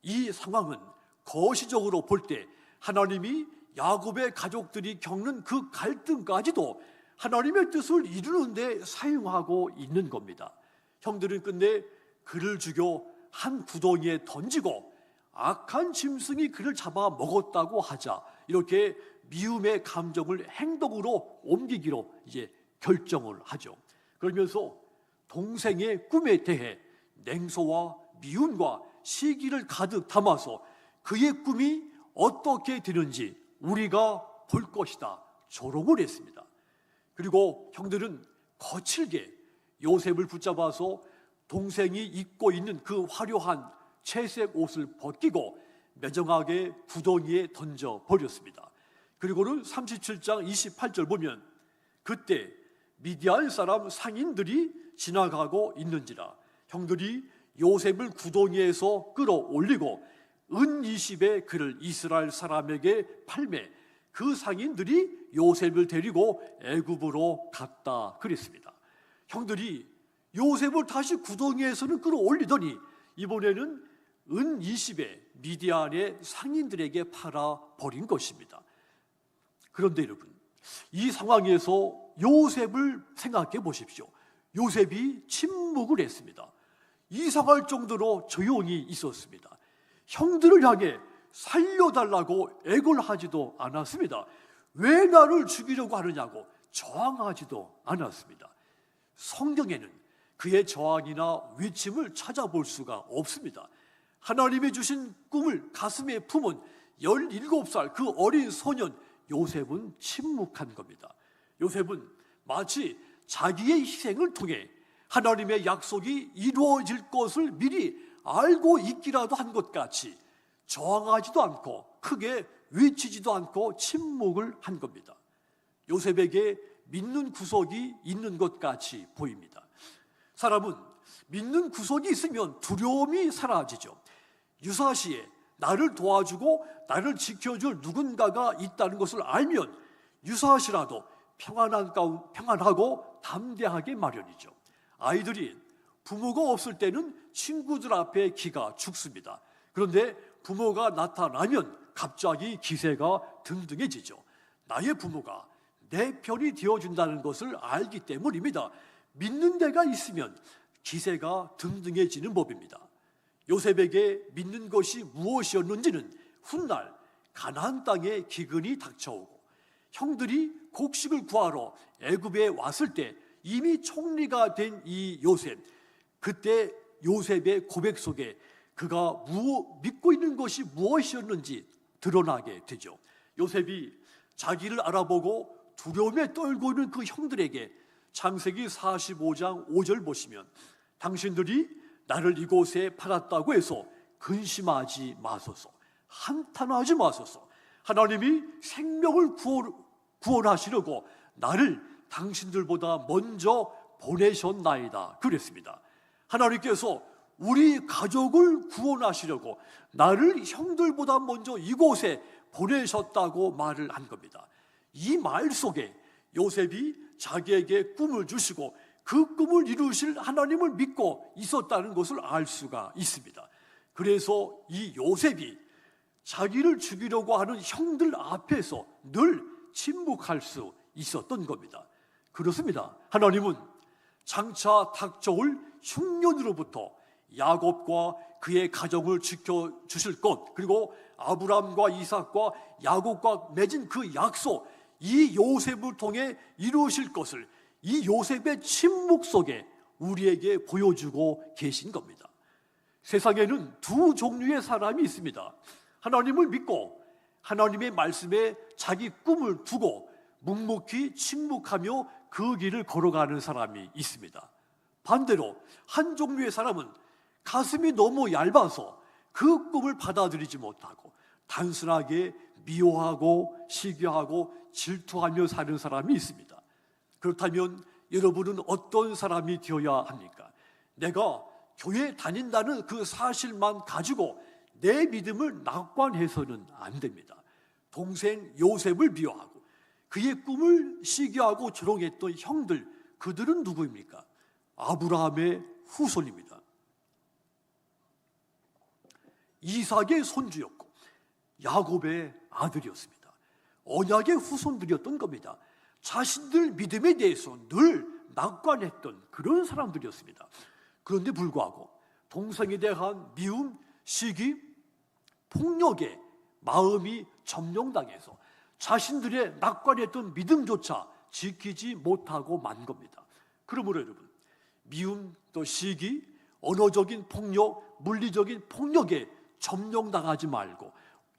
이 상황은 거시적으로 볼 때 하나님이 야곱의 가족들이 겪는 그 갈등까지도 하나님의 뜻을 이루는 데 사용하고 있는 겁니다. 형들은 끝내 그를 죽여 한 구덩이에 던지고 악한 짐승이 그를 잡아 먹었다고 하자, 이렇게 미움의 감정을 행동으로 옮기기로 이제 결정을 하죠. 그러면서 동생의 꿈에 대해 냉소와 미움과 시기를 가득 담아서 그의 꿈이 어떻게 되는지 우리가 볼 것이다 조롱을 했습니다. 그리고 형들은 거칠게 요셉을 붙잡아서 동생이 입고 있는 그 화려한 채색 옷을 벗기고 매정하게 구덩이에 던져 버렸습니다. 그리고는 37장 28절 보면 그때 미디안 사람 상인들이 지나가고 있는지라 형들이 요셉을 구덩이에서 끌어올리고 은 20에 그를 이스라엘 사람에게 팔매 그 상인들이 요셉을 데리고 애굽으로 갔다 그랬습니다. 형들이 요셉을 다시 구덩이에서는 끌어올리더니 이번에는 은 20에 미디안의 상인들에게 팔아버린 것입니다. 그런데 여러분, 이 상황에서 요셉을 생각해 보십시오. 요셉이 침묵을 했습니다. 이상할 정도로 조용히 있었습니다. 형들을 향해 살려달라고 애걸하지도 않았습니다. 왜 나를 죽이려고 하느냐고 저항하지도 않았습니다. 성경에는 그의 저항이나 외침을 찾아볼 수가 없습니다. 하나님이 주신 꿈을 가슴에 품은 17살 그 어린 소년 요셉은 침묵한 겁니다. 요셉은 마치 자기의 희생을 통해 하나님의 약속이 이루어질 것을 미리 알고 있기라도 한 것 같이 저항하지도 않고 크게 외치지도 않고 침묵을 한 겁니다. 요셉에게 믿는 구석이 있는 것 같이 보입니다. 사람은 믿는 구석이 있으면 두려움이 사라지죠. 유사시에 나를 도와주고 나를 지켜줄 누군가가 있다는 것을 알면 유사시라도 평안하고 담대하게 마련이죠. 아이들이 부모가 없을 때는 친구들 앞에 기가 죽습니다. 그런데 부모가 나타나면 갑자기 기세가 등등해지죠. 나의 부모가 내 편이 되어준다는 것을 알기 때문입니다. 믿는 데가 있으면 기세가 등등해지는 법입니다. 요셉에게 믿는 것이 무엇이었는지는 훗날 가나안 땅에 기근이 닥쳐오고 형들이 곡식을 구하러 애굽에 왔을 때 이미 총리가 된 이 요셉, 그때 요셉의 고백 속에 그가 믿고 있는 것이 무엇이었는지 드러나게 되죠. 요셉이 자기를 알아보고 두려움에 떨고 있는 그 형들에게 창세기 45장 5절 보시면 당신들이 나를 이곳에 팔았다고 해서 근심하지 마소서, 한탄하지 마소서. 하나님이 생명을 구원하시려고 나를 당신들보다 먼저 보내셨나이다 그랬습니다. 하나님께서 우리 가족을 구원하시려고 나를 형들보다 먼저 이곳에 보내셨다고 말을 한 겁니다. 이 말 속에 요셉이 자기에게 꿈을 주시고 그 꿈을 이루실 하나님을 믿고 있었다는 것을 알 수가 있습니다. 그래서 이 요셉이 자기를 죽이려고 하는 형들 앞에서 늘 침묵할 수 있었던 겁니다. 그렇습니다. 하나님은 장차 닥쳐올 흉년으로부터 야곱과 그의 가정을 지켜주실 것, 그리고 아브람과 이삭과 야곱과 맺은 그 약속, 이 요셉을 통해 이루실 것을 이 요셉의 침묵 속에 우리에게 보여주고 계신 겁니다. 세상에는 두 종류의 사람이 있습니다. 하나님을 믿고 하나님의 말씀에 자기 꿈을 두고 묵묵히 침묵하며 그 길을 걸어가는 사람이 있습니다. 반대로 한 종류의 사람은 가슴이 너무 얇아서 그 꿈을 받아들이지 못하고 단순하게 미워하고 시기하고 질투하며 사는 사람이 있습니다. 그렇다면 여러분은 어떤 사람이 되어야 합니까? 내가 교회 다닌다는 그 사실만 가지고 내 믿음을 낙관해서는 안 됩니다. 동생 요셉을 미워하고 그의 꿈을 시기하고 조롱했던 형들, 그들은 누구입니까? 아브라함의 후손입니다. 이삭의 손주였고 야곱의 아들이었습니다. 언약의 후손들이었던 겁니다. 자신들 믿음에 대해서 늘 낙관했던 그런 사람들이었습니다. 그런데 불구하고 동생에 대한 미움, 시기, 폭력에 마음이 점령당해서 자신들의 낙관했던 믿음조차 지키지 못하고 만 겁니다. 그러므로 여러분, 미움 또 시기, 언어적인 폭력, 물리적인 폭력에 점령당하지 말고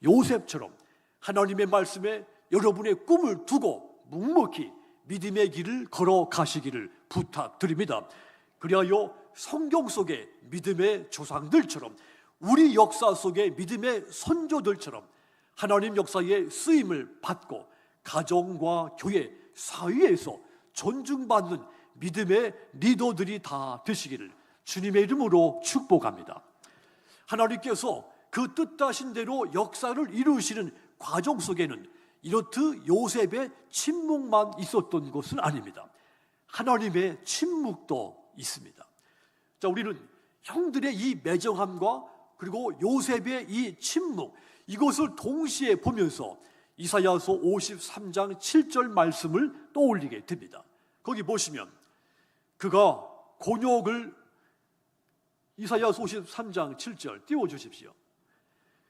요셉처럼 하나님의 말씀에 여러분의 꿈을 두고 묵묵히 믿음의 길을 걸어가시기를 부탁드립니다. 그리하여 성경 속의 믿음의 조상들처럼 우리 역사 속의 믿음의 선조들처럼 하나님 역사의 쓰임을 받고 가정과 교회, 사회에서 존중받는 믿음의 리더들이 다 되시기를 주님의 이름으로 축복합니다. 하나님께서 그 뜻하신 대로 역사를 이루시는 과정 속에는 이렇듯 요셉의 침묵만 있었던 것은 아닙니다. 하나님의 침묵도 있습니다. 자, 우리는 형들의 이 매정함과 그리고 요셉의 이 침묵, 이것을 동시에 보면서 이사야서 53장 7절 말씀을 떠올리게 됩니다. 거기 보시면 그가 곤욕을, 이사야서 53장 7절 띄워주십시오.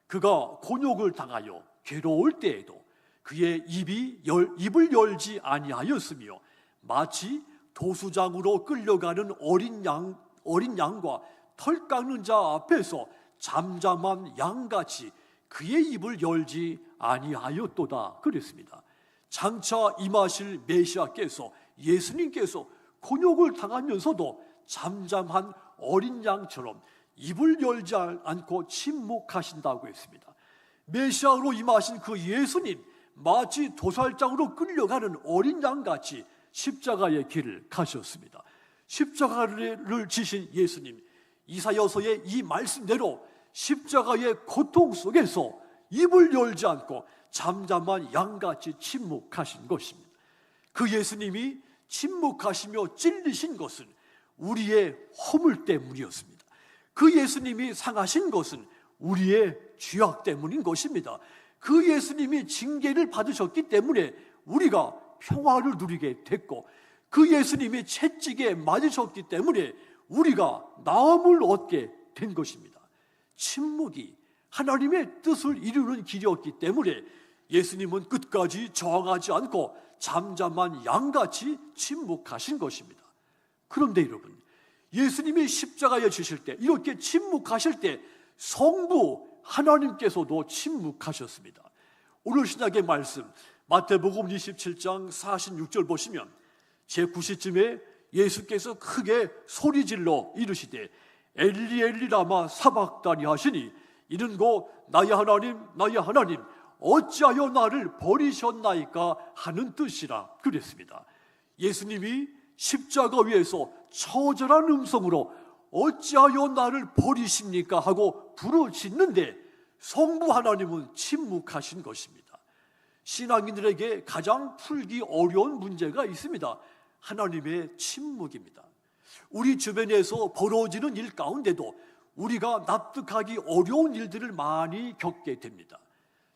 그가 곤욕을 당하여 괴로울 때에도 그의 입을 열지 아니하였으며 마치 도수장으로 끌려가는 어린 양과 털 깎는 자 앞에서 잠잠한 양같이 그의 입을 열지 아니하였도다 그랬습니다. 장차 임하실 메시아께서, 예수님께서 곤욕을 당하면서도 잠잠한 어린 양처럼 입을 열지 않고 침묵하신다고 했습니다. 메시아로 임하신 그 예수님, 마치 도살장으로 끌려가는 어린 양같이 십자가의 길을 가셨습니다. 십자가를 지신 예수님, 이사야서의 이 말씀대로 십자가의 고통 속에서 입을 열지 않고 잠잠한 양같이 침묵하신 것입니다. 그 예수님이 침묵하시며 찔리신 것은 우리의 허물 때문이었습니다. 그 예수님이 상하신 것은 우리의 죄악 때문인 것입니다. 그 예수님이 징계를 받으셨기 때문에 우리가 평화를 누리게 됐고, 그 예수님이 채찍에 맞으셨기 때문에 우리가 나음을 얻게 된 것입니다. 침묵이 하나님의 뜻을 이루는 길이었기 때문에 예수님은 끝까지 저항하지 않고 잠잠한 양같이 침묵하신 것입니다. 그런데 여러분, 예수님이 십자가에 지실 때, 이렇게 침묵하실 때 성부 하나님께서도 침묵하셨습니다. 오늘 신약의 말씀 마태복음 27장 46절 보시면 제9시쯤에 예수께서 크게 소리질러 이르시되 엘리 엘리 라마 사박다니 하시니 이는 곧 나의 하나님 나의 하나님 어찌하여 나를 버리셨나이까 하는 뜻이라 그랬습니다. 예수님이 십자가 위에서 처절한 음성으로 어찌하여 나를 버리십니까 하고 부르짖는데 성부 하나님은 침묵하신 것입니다. 신앙인들에게 가장 풀기 어려운 문제가 있습니다. 하나님의 침묵입니다. 우리 주변에서 벌어지는 일 가운데도 우리가 납득하기 어려운 일들을 많이 겪게 됩니다.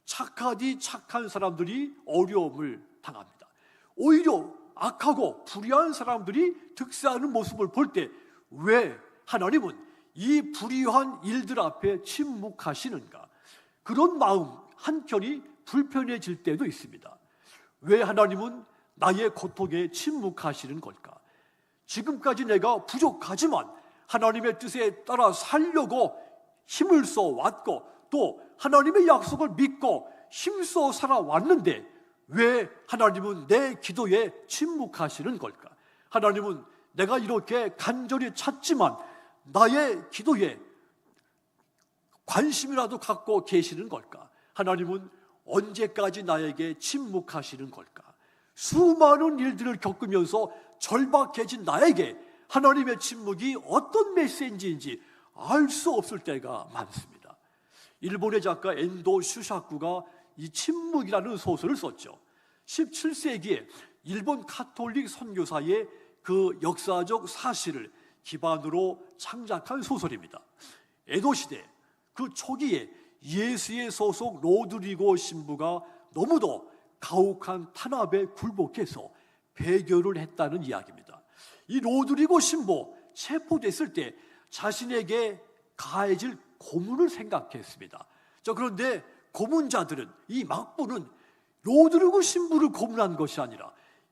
착하디 착한 사람들이 어려움을 당합니다. 오히려 악하고 불의한 사람들이 득세하는 모습을 볼 때 왜 하나님은 이 불의한 일들 앞에 침묵하시는가? 그런 마음 한켠이 불편해질 때도 있습니다. 왜 하나님은 나의 고통에 침묵하시는 걸까? 지금까지 내가 부족하지만 하나님의 뜻에 따라 살려고 힘을 써왔고 또 하나님의 약속을 믿고 힘써 살아왔는데 왜 하나님은 내 기도에 침묵하시는 걸까? 하나님은 내가 이렇게 간절히 찾지만 나의 기도에 관심이라도 갖고 계시는 걸까? 하나님은 언제까지 나에게 침묵하시는 걸까? 수많은 일들을 겪으면서 절박해진 나에게 하나님의 침묵이 어떤 메시지인지 알 수 없을 때가 많습니다. 일본의 작가 엔도 슈샤쿠가 이 침묵이라는 소설을 썼죠. 17세기에 일본 가톨릭 선교사의 그 역사적 사실을 기반으로 창작한 소설입니다. 에도 시대 그 초기에 예수의 소속 로드리고 신부가 너무도 가혹한 탄압에 굴복해서 배교를 했다는 이야기입니다. 이 로드리고 신부 체포됐을 때 자신에게 가해질 고문을 생각했습니다. 그런데 고문자들은, 이 막부는 로드리고 신부를 고문한 것이 아니라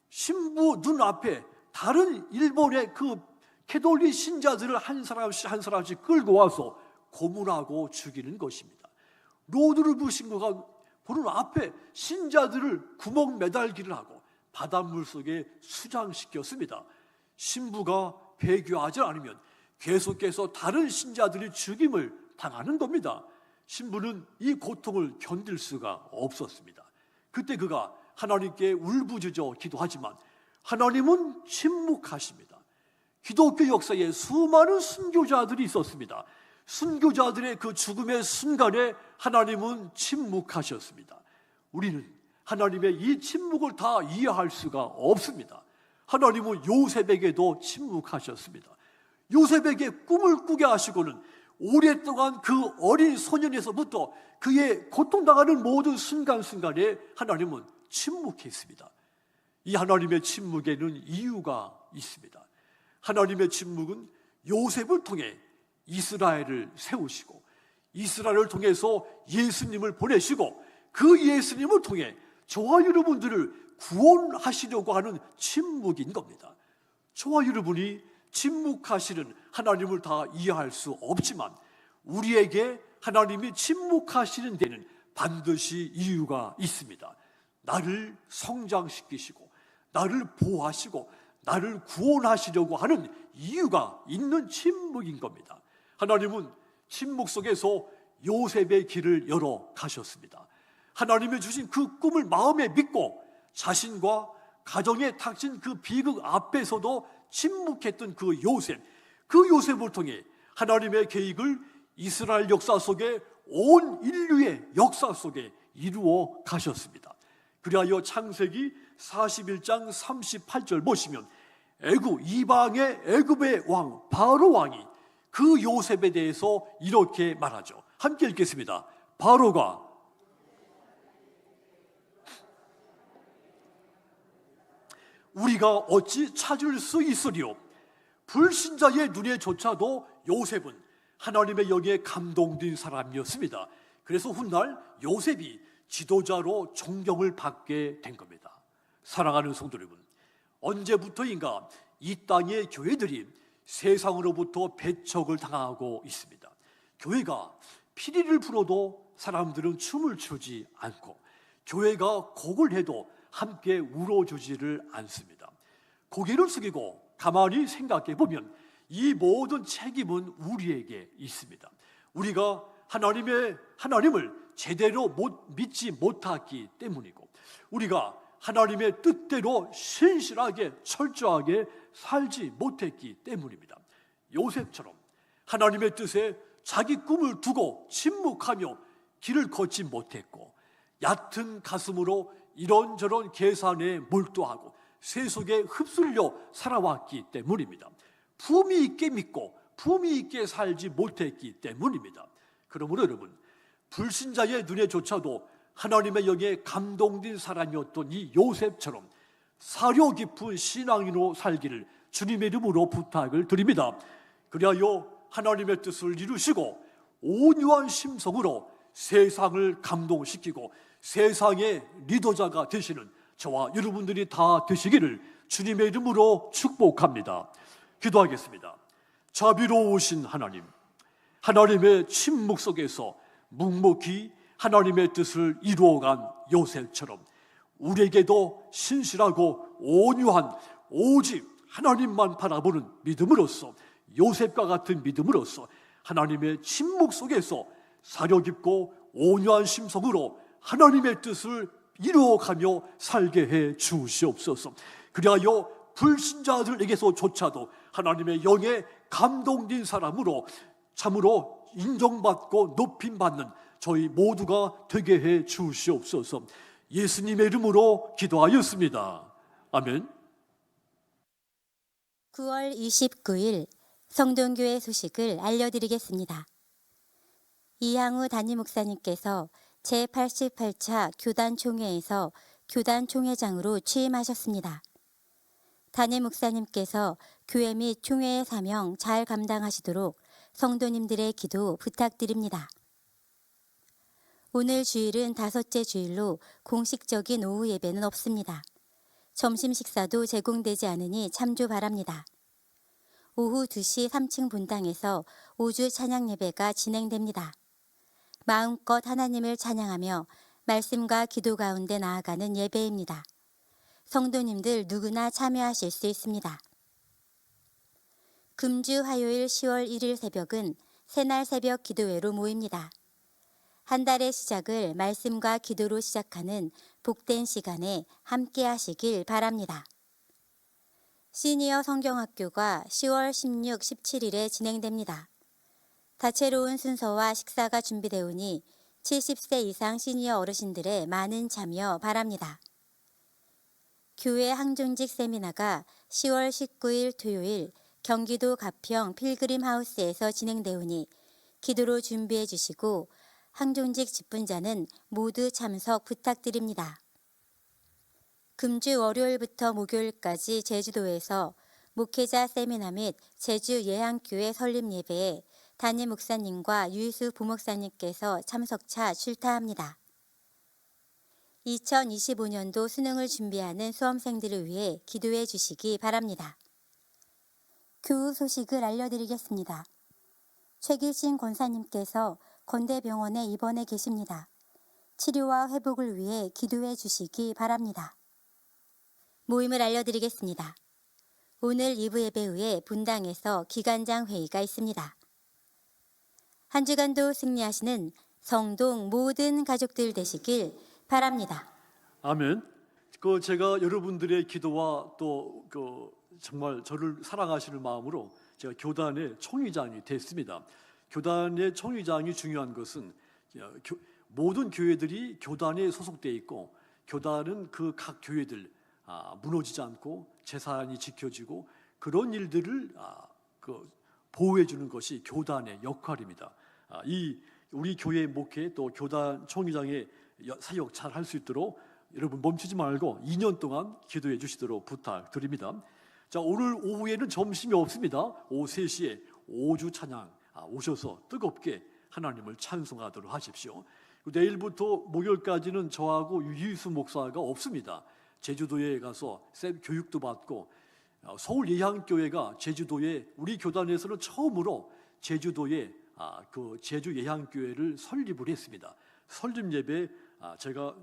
신부 눈앞에 다른 일본의 그 캐톨릭 신자들을 한 사람씩 한 사람씩 끌고 와서 고문하고 죽이는 것입니다. 로드리고 신부가 보는 앞에 신자들을 구멍 매달기를 하고 바닷물 속에 수장시켰습니다. 신부가 배교하지 않으면 계속해서 다른 신자들이 죽임을 당하는 겁니다. 신부는 이 고통을 견딜 수가 없었습니다. 그때 그가 하나님께 울부짖어 기도하지만 하나님은 침묵하십니다. 기독교 역사에 수많은 순교자들이 있었습니다. 순교자들의 그 죽음의 순간에 하나님은 침묵하셨습니다. 우리는 하나님의 이 침묵을 다 이해할 수가 없습니다. 하나님은 요셉에게도 침묵하셨습니다. 요셉에게 꿈을 꾸게 하시고는 오랫동안 그 어린 소년에서부터 그의 고통당하는 모든 순간순간에 하나님은 침묵했습니다. 이 하나님의 침묵에는 이유가 있습니다. 하나님의 침묵은 요셉을 통해 이스라엘을 세우시고 이스라엘을 통해서 예수님을 보내시고 그 예수님을 통해 저와 여러분들을 구원하시려고 하는 침묵인 겁니다. 저와 여러분이 침묵하시는 하나님을 다 이해할 수 없지만 우리에게 하나님이 침묵하시는 데는 반드시 이유가 있습니다. 나를 성장시키시고 나를 보호하시고 나를 구원하시려고 하는 이유가 있는 침묵인 겁니다. 하나님은 침묵 속에서 요셉의 길을 열어 가셨습니다. 하나님이 주신 그 꿈을 마음에 믿고 자신과 가정에 닥친 그 비극 앞에서도 침묵했던 그 요셉을 통해 하나님의 계획을 이스라엘 역사 속에 온 인류의 역사 속에 이루어 가셨습니다. 그리하여 창세기 41장 38절 보시면 이방의 애굽의 왕 바로 왕이 그 요셉에 대해서 이렇게 말하죠. 함께 읽겠습니다. 바로가 우리가 어찌 찾을 수 있으리요? 불신자의 눈에조차도 요셉은 하나님의 영에 감동된 사람이었습니다. 그래서 훗날 요셉이 지도자로 존경을 받게 된 겁니다. 사랑하는 성도 여러분, 언제부터인가 이 땅의 교회들이 세상으로부터 배척을 당하고 있습니다. 교회가 피리를 불어도 사람들은 춤을 추지 않고 교회가 곡을 해도 함께 울어주지를 않습니다. 고개를 숙이고 가만히 생각해 보면 이 모든 책임은 우리에게 있습니다. 우리가 하나님을 제대로 믿지 못했기 때문이고 우리가 하나님의 뜻대로 신실하게 철저하게 살지 못했기 때문입니다. 요셉처럼 하나님의 뜻에 자기 꿈을 두고 침묵하며 길을 걷지 못했고 얕은 가슴으로 이런저런 계산에 몰두하고 세속에 휩쓸려 살아왔기 때문입니다. 품위 있게 믿고 품위 있게 살지 못했기 때문입니다. 그러므로 여러분, 불신자의 눈에조차도 하나님의 영에 감동된 사람이었던 이 요셉처럼 사려 깊은 신앙인으로 살기를 주님의 이름으로 부탁을 드립니다. 그리하여 하나님의 뜻을 이루시고 온유한 심성으로 세상을 감동시키고 세상의 리더자가 되시는 저와 여러분들이 다 되시기를 주님의 이름으로 축복합니다. 기도하겠습니다. 자비로우신 하나님, 하나님의 침묵 속에서 묵묵히 하나님의 뜻을 이루어간 요셉처럼 우리에게도 신실하고 온유한 오직 하나님만 바라보는 믿음으로써 요셉과 같은 믿음으로써 하나님의 침묵 속에서 사려 깊고 온유한 심성으로 하나님의 뜻을 이루어가며 살게 해 주시옵소서. 그리하여 불신자들에게서조차도 하나님의 영에 감동된 사람으로 참으로 인정받고 높임받는 저희 모두가 되게 해 주시옵소서. 예수님의 이름으로 기도하였습니다. 아멘. 9월 29일 성동교회 소식을 알려드리겠습니다. 이향우 담임 목사님께서 제88차 교단총회에서 교단총회장으로 취임하셨습니다. 담임 목사님께서 교회 및 총회의 사명 잘 감당하시도록 성도님들의 기도 부탁드립니다. 오늘 주일은 5째 주일로 공식적인 오후 예배는 없습니다. 점심 식사도 제공되지 않으니 참조 바랍니다. 오후 2시 3층 본당에서 5주 찬양 예배가 진행됩니다. 마음껏 하나님을 찬양하며 말씀과 기도 가운데 나아가는 예배입니다. 성도님들 누구나 참여하실 수 있습니다. 금주 화요일 10월 1일 새벽은 새날 새벽 기도회로 모입니다. 한 달의 시작을 말씀과 기도로 시작하는 복된 시간에 함께 하시길 바랍니다. 시니어 성경학교가 10월 16, 17일에 진행됩니다. 다채로운 순서와 식사가 준비되오니 70세 이상 시니어 어르신들의 많은 참여 바랍니다. 교회 항존직 세미나가 10월 19일 토요일 경기도 가평 필그림 하우스에서 진행되오니 기도로 준비해 주시고 항존직 직분자는 모두 참석 부탁드립니다. 금주 월요일부터 목요일까지 제주도에서 목회자 세미나 및 제주 예향교회 설립 예배에 담임 목사님과 유희수 부목사님께서 참석차 출타합니다. 2025년도 수능을 준비하는 수험생들을 위해 기도해 주시기 바랍니다. 교우 소식을 알려드리겠습니다. 최길신 권사님께서 건대병원에 입원해 계십니다. 치료와 회복을 위해 기도해 주시기 바랍니다. 모임을 알려드리겠습니다. 오늘 2부 예배 후에 분당에서 기관장 회의가 있습니다. 한 주간도 승리하시는 성동 모든 가족들 되시길 바랍니다. 아멘. 제가 여러분들의 기도와 또 정말 저를 사랑하시는 마음으로 제가 교단의 총회장이 됐습니다. 교단의 총회장이 중요한 것은 모든 교회들이 교단에 소속되어 있고 교단은 그 각 교회들 무너지지 않고 재산이 지켜지고 그런 일들을 보호해 주는 것이 교단의 역할입니다. 우리 교회 목회 또 교단 총회장의 사역 잘 할 수 있도록 여러분 멈추지 말고 2년 동안 기도해 주시도록 부탁드립니다. 자, 오늘 오후에는 점심이 없습니다. 오후 3시에 5주 찬양 오셔서 뜨겁게 하나님을 찬송하도록 하십시오. 내일부터 목요일까지는 저하고 유희수 목사가 없습니다. 제주도에 가서 교육도 받고 서울 예향교회가 제주도에 우리 교단에서는 처음으로 제주도에 제주 예향교회를 설립을 했습니다. 설립 예배 제가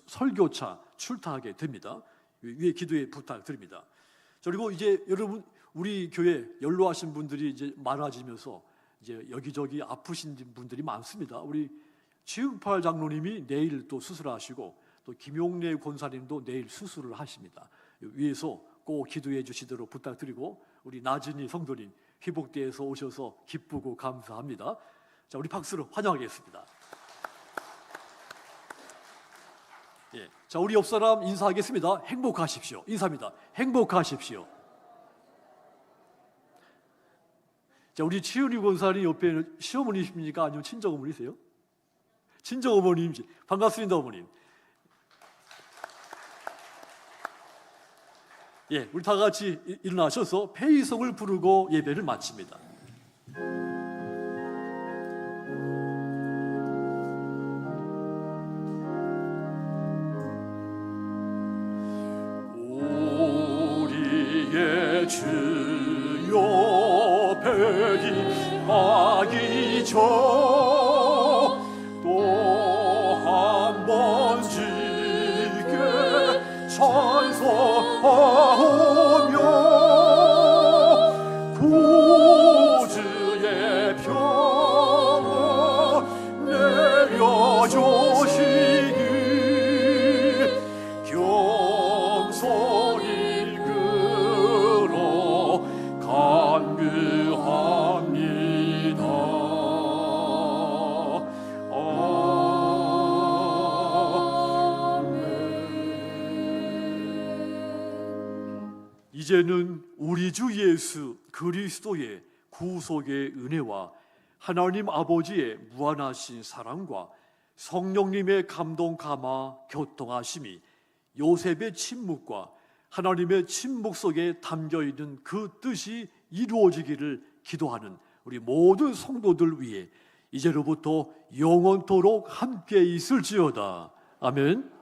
설교차 출타하게 됩니다. 위에 기도에 부탁드립니다. 그리고 이제 여러분 우리 교회 연로하신 분들이 이제 많아지면서 이제 여기저기 아프신 분들이 많습니다. 우리 최은팔 장로님이 내일 또 수술하시고 또 김용래 권사님도 내일 수술을 하십니다. 위에서 꼭 기도해 주시도록 부탁드리고 우리 나진이 성도님 회복대에서 오셔서 기쁘고 감사합니다. 자, 우리 박수로 환영하겠습니다. 예, 자, 우리 옆 사람 인사하겠습니다. 행복하십시오. 인사합니다. 행복하십시오. 자, 우리 최은희 권사님 옆에 시어머니십니까? 아니면 친정어머니세요? 친정어머님이지. 반갑습니다, 어머님. 예, 우리 다 같이 일어나셔서 페이성을 부르고 예배를 마칩니다. 우리의 주여 배기하기 전 또 한 번 주께 찬송하오며 구주의 평화 내려주시 이제는 우리 주 예수 그리스도의 구속의 은혜와 하나님 아버지의 무한하신 사랑과 성령님의 감동 감화 교통하심이 요셉의 침묵과 하나님의 침묵 속에 담겨 있는 그 뜻이 이루어지기를 기도하는 우리 모든 성도들 위해 이제로부터 영원토록 함께 있을지어다. 아멘.